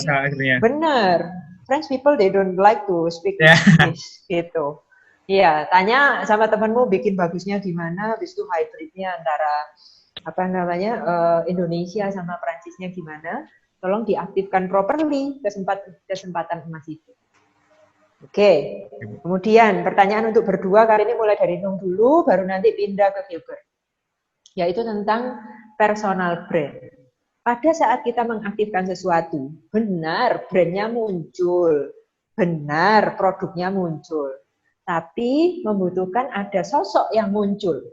benar. French people they don't like to speak English gitu. Iya, tanya sama temanmu bikin bagusnya gimana, habis itu hybridnya antara Indonesia sama Prancisnya gimana. Tolong diaktifkan properly kesempatan emas itu. Oke. Kemudian pertanyaan untuk berdua kali ini mulai dari Nung dulu, baru nanti pindah ke Gilbert. Yaitu tentang personal brand. Pada saat kita mengaktifkan sesuatu, benar brandnya muncul, benar produknya muncul, tapi membutuhkan ada sosok yang muncul,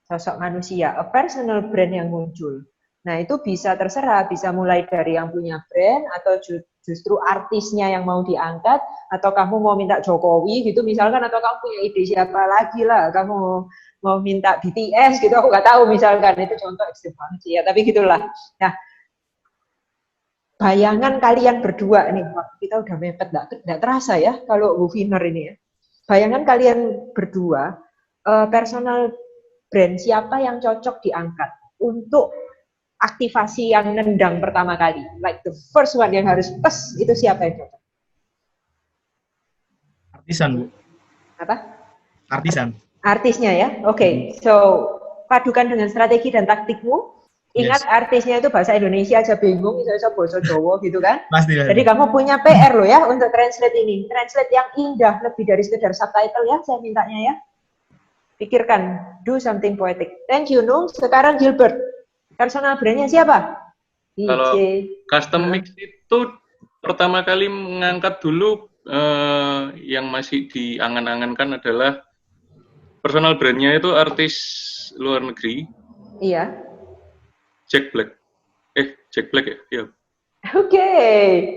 sosok manusia, a personal brand yang muncul. Nah itu bisa terserah, bisa mulai dari yang punya brand, atau justru artisnya yang mau diangkat, atau kamu mau minta Jokowi gitu misalkan, atau kamu punya ide siapa lagi lah, kamu mau minta BTS gitu, aku nggak tahu misalkan, itu contoh ekstrim banget sih ya, tapi gitulah. Nah, bayangan kalian berdua nih, kita udah mepet, nggak terasa ya kalau webinar ini ya. Bayangan kalian berdua, personal brand siapa yang cocok diangkat untuk aktivasi yang nendang pertama kali, like the first one yang harus pas, itu siapa yang cocok? Artisan, Bu. Apa? Artisan. Artisnya ya, oke. So padukan dengan strategi dan taktikmu. Ingat artisnya itu bahasa Indonesia aja bingung, bisa bahasa Jawa gitu kan? Pasti. Jadi kamu punya PR loh ya untuk translate ini. Translate yang indah, lebih dari sekedar subtitle ya, saya mintanya ya. Pikirkan, do something poetic. Thank you, Nung. Sekarang Gilbert. Personal brand-nya siapa? Kalau custom mix itu pertama kali mengangkat dulu yang masih diangan-angankan adalah personal brand-nya itu artis luar negeri. Iya. Jack Black ya? Iya.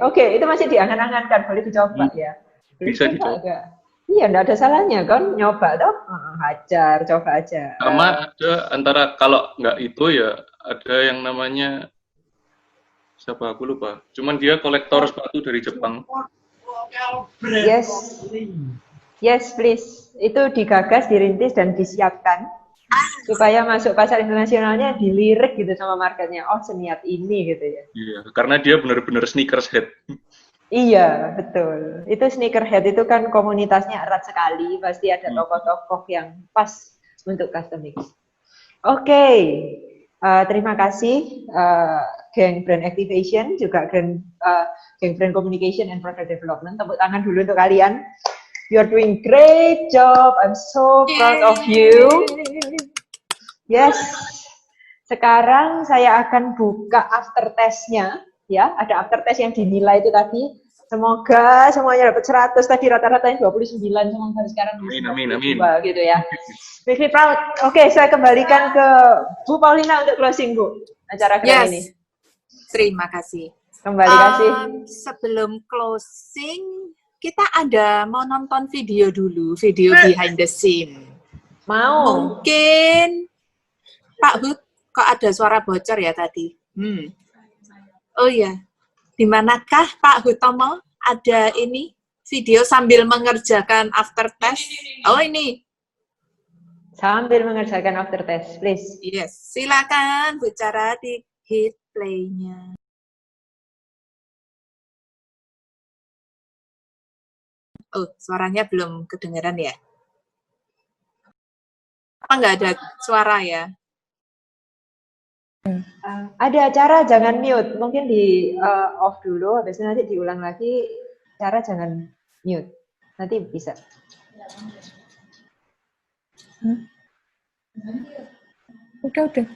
Oke, itu masih diangan-angankan, boleh dicoba ya. Bisa dicoba. Iya, enggak ada salahnya kan, nyoba toh. Hajar, coba aja. Sama ada antara, kalau nggak itu ya ada yang namanya siapa aku lupa. Cuman dia kolektor sepatu dari Jepang. Yes, please. Itu digagas, dirintis dan disiapkan supaya masuk pasar internasionalnya, dilirik gitu sama marketnya. Oh, seniat ini gitu ya. Iya, karena dia benar-benar sneakerhead. Iya, betul. Itu sneakerhead itu kan komunitasnya erat sekali. Pasti ada tokoh-tokoh yang pas untuk custom mix. Oke. Terima kasih geng brand activation, juga geng brand communication and product development. Tepuk tangan dulu untuk kalian. You're doing great job. I'm so proud of you. Yes. Sekarang saya akan buka after test-nya. Ya, ada after test yang dinilai itu tadi. Semoga semuanya dapat 100. Tadi rata-ratanya 29, semoga sekarang amin. Gitu ya. Make me proud. Oke, saya kembalikan ke Bu Paulina untuk closing, Bu. Acara kali ini. Terima kasih. Kembali kasih. Sebelum closing, kita mau nonton video dulu, video behind the scene. Mau. Mungkin Pak Hud, kok ada suara bocor ya tadi? Oh iya, di manakah Pak Hutomo ada ini video sambil mengerjakan after test? Oh ini. Sambil mengerjakan after test, please. Yes, silakan Bu Cara di hit play-nya. Oh, suaranya belum kedengeran ya? Apa nggak ada suara ya? Ada acara jangan mute, mungkin di off dulu, habis itu nanti diulang lagi. Cara jangan mute, nanti bisa. Udah.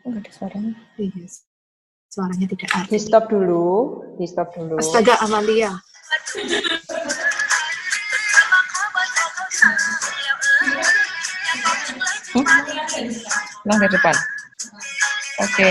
Enggak ada suaranya. Yes. Suaranya tidak ada. Di stop dulu. Astaga, Amalia. Nah, ke depan. Oke.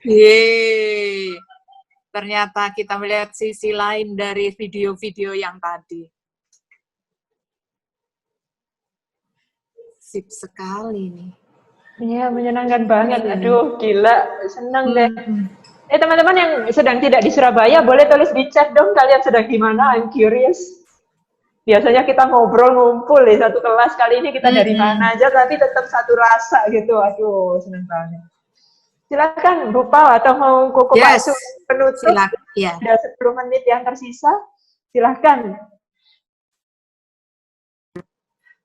Yeay. Ternyata kita melihat sisi lain dari video-video yang tadi. Sip sekali nih. Iya, menyenangkan banget. Aduh, gila. Senang deh. Teman-teman yang sedang tidak di Surabaya, boleh tulis di chat dong kalian sedang di mana, I'm curious. Biasanya kita ngobrol ngumpul di satu kelas, kali ini kita dari mana aja, tapi tetap satu rasa gitu. Aduh, senang banget. Silakan Bu Pau atau mau Koko Pak Su penutup. Ya. Ada 10 menit yang tersisa. Silakan.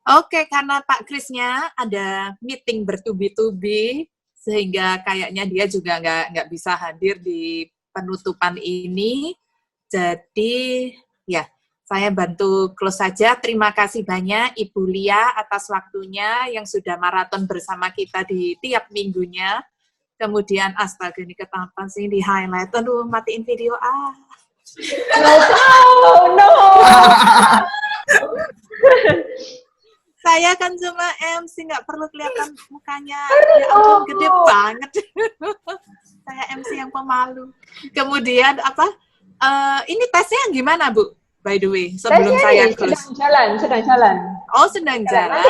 Oke, karena Pak Krisnya ada meeting bertubi-tubi, sehingga kayaknya dia juga nggak bisa hadir di penutupan ini. Jadi, ya, saya bantu close saja. Terima kasih banyak Ibu Lia atas waktunya yang sudah maraton bersama kita di tiap minggunya. Kemudian, astaga, ini ketahuan sih di highlight. Aduh, matiin video. No. Saya kan cuma MC, nggak perlu kelihatan mukanya. Ya ampun, gede banget. Saya MC yang pemalu. Kemudian, ini tesnya gimana, Bu? By the way, sebelum saya close. Sedang jalan. Oh, sedang jalan.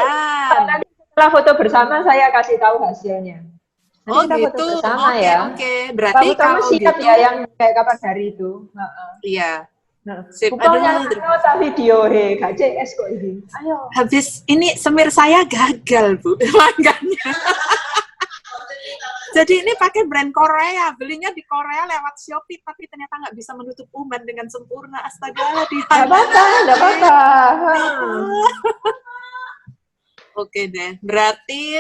Nanti setelah foto bersama, saya kasih tahu hasilnya. Nanti kita foto bersama ya. Oke. Berarti kalau siap gitu, ya yang kayak kapan hari itu. Iya. Sip. Aduh, video gak CS kok ini. Ayo. Habis ini semir saya gagal, Bu. Makanya. Jadi ini pakai brand Korea, belinya di Korea lewat Shopee, tapi ternyata nggak bisa menutup umpan dengan sempurna. Astaga, nggak apa-apa. Oke deh, berarti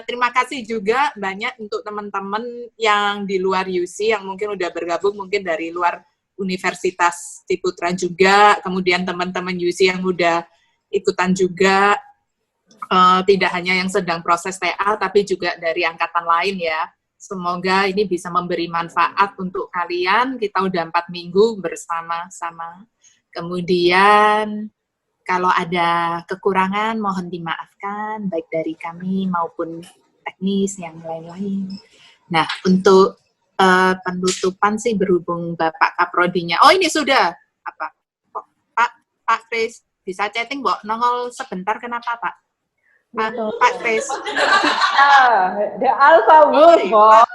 terima kasih juga banyak untuk teman-teman yang di luar UC yang mungkin udah bergabung, mungkin dari luar Universitas Ciputra juga, kemudian teman-teman UC yang udah ikutan juga, tidak hanya yang sedang proses TA, tapi juga dari angkatan lain ya. Semoga ini bisa memberi manfaat untuk kalian, kita udah 4 minggu bersama-sama. Kemudian, kalau ada kekurangan, mohon dimaafkan, baik dari kami maupun teknis yang lain-lain. Nah, untuk penutupan sih berhubung Bapak Kaprodinya. Oh, ini sudah. Apa? Pak Kris, bisa chatting, Mbok? Nongol sebentar, kenapa, Pak? Pak Kris. The Alpha Wolf, Mbok.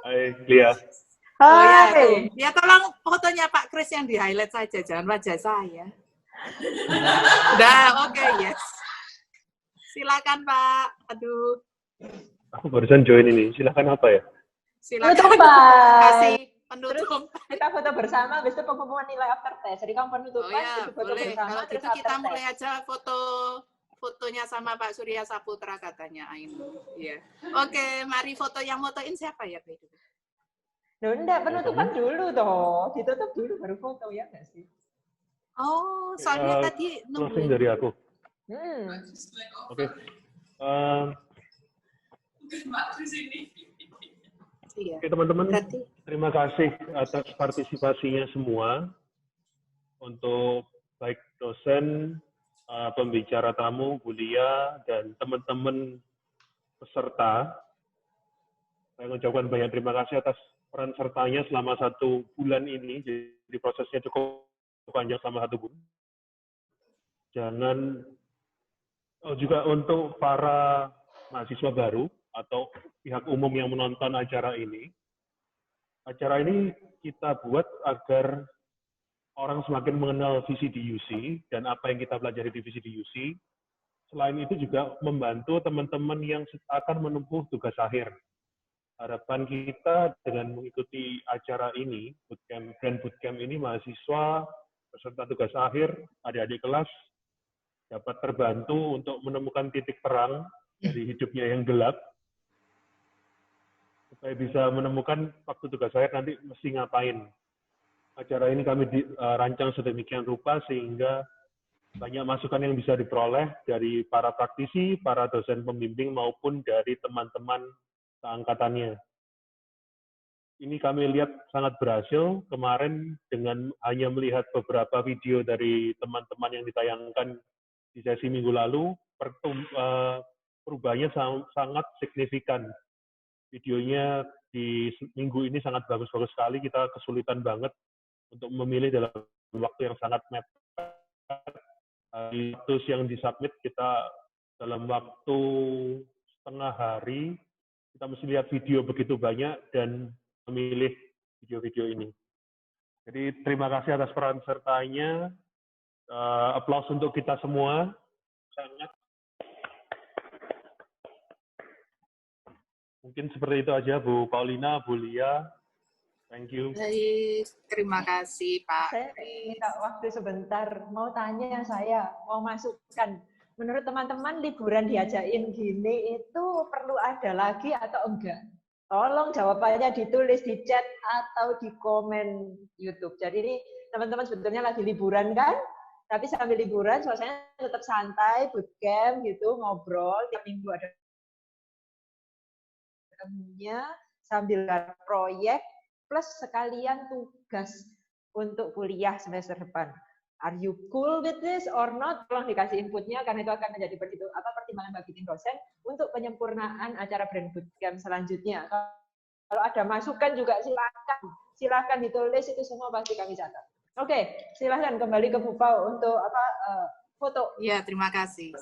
Hai, Lia. Hai. Ya, tolong fotonya Pak Kris yang di-highlight saja, jangan wajah saya. Udah, oke, yes. Silakan Pak. Aduh. Aku barusan join ini. Silakan apa ya? Silakan Penutupan. kasih penutup. Terus kita foto bersama, habis itu pengumuman nilai after test. Jadi kamu penutupan, Oh ya, foto boleh. bersama, Kalau terus gitu after kita test. mulai aja fotonya sama Pak Surya Saputra katanya Ainul. Iya. Oke, mari foto yang motoin siapa ya, Pak? Loh, enggak, penutupan dulu toh. Ditutup dulu baru foto ya nggak sih? Oh, soalnya tadi Closing nungguin. dari aku. Oke. Iya. Oke teman-teman, terima kasih atas partisipasinya semua untuk baik dosen, pembicara tamu, Bulia, dan teman-teman peserta. Saya mengucapkan banyak terima kasih atas peran sertanya selama 1 bulan ini, jadi prosesnya cukup panjang selama 1 bulan. Jangan, juga untuk para mahasiswa baru atau pihak umum yang menonton acara ini kita buat agar orang semakin mengenal VCDUC dan apa yang kita pelajari di VCDUC. Selain itu juga membantu teman-teman yang akan menempuh tugas akhir. Harapan kita dengan mengikuti acara ini, Grand Bootcamp ini, mahasiswa, peserta tugas akhir, adik-adik kelas, dapat terbantu untuk menemukan titik terang dari hidupnya yang gelap, supaya bisa menemukan waktu tugas akhir nanti mesti ngapain. Acara ini kami rancang sedemikian rupa sehingga banyak masukan yang bisa diperoleh dari para praktisi, para dosen pembimbing, maupun dari teman-teman seangkatannya. Ini kami lihat sangat berhasil. Kemarin dengan hanya melihat beberapa video dari teman-teman yang ditayangkan di sesi minggu lalu, perubahannya sangat signifikan. Videonya di minggu ini sangat bagus-bagus sekali. Kita kesulitan banget untuk memilih dalam waktu yang sangat mepet. Itu yang disubmit kita dalam waktu setengah hari. Kita mesti lihat video begitu banyak dan memilih video-video ini. Jadi terima kasih atas peran sertanya. Aplaus untuk kita semua. Sangat. Mungkin seperti itu aja Bu Paulina, Bu Lia. Thank you. Baik, terima kasih Pak. Saya minta waktu sebentar, mau tanya saya, mau masukkan. Menurut teman-teman liburan diajakin gini itu perlu ada lagi atau enggak? Tolong jawabannya ditulis di chat atau di komen YouTube. Jadi ini teman-teman sebetulnya lagi liburan kan? Tapi sambil liburan suasananya tetap santai, bootcamp gitu, ngobrol, tiap minggu ada ketemunya, sambil proyek, plus sekalian tugas untuk kuliah semester depan. Are you cool with this or not? Tolong dikasih inputnya, karena itu akan menjadi pertimbangan bagi tim dosen untuk penyempurnaan acara Brand Bootcamp selanjutnya. Kalau ada masukan juga silakan ditulis, itu semua pasti kami catat. Oke, silakan kembali ke Bu Pau untuk foto. Ya, terima kasih.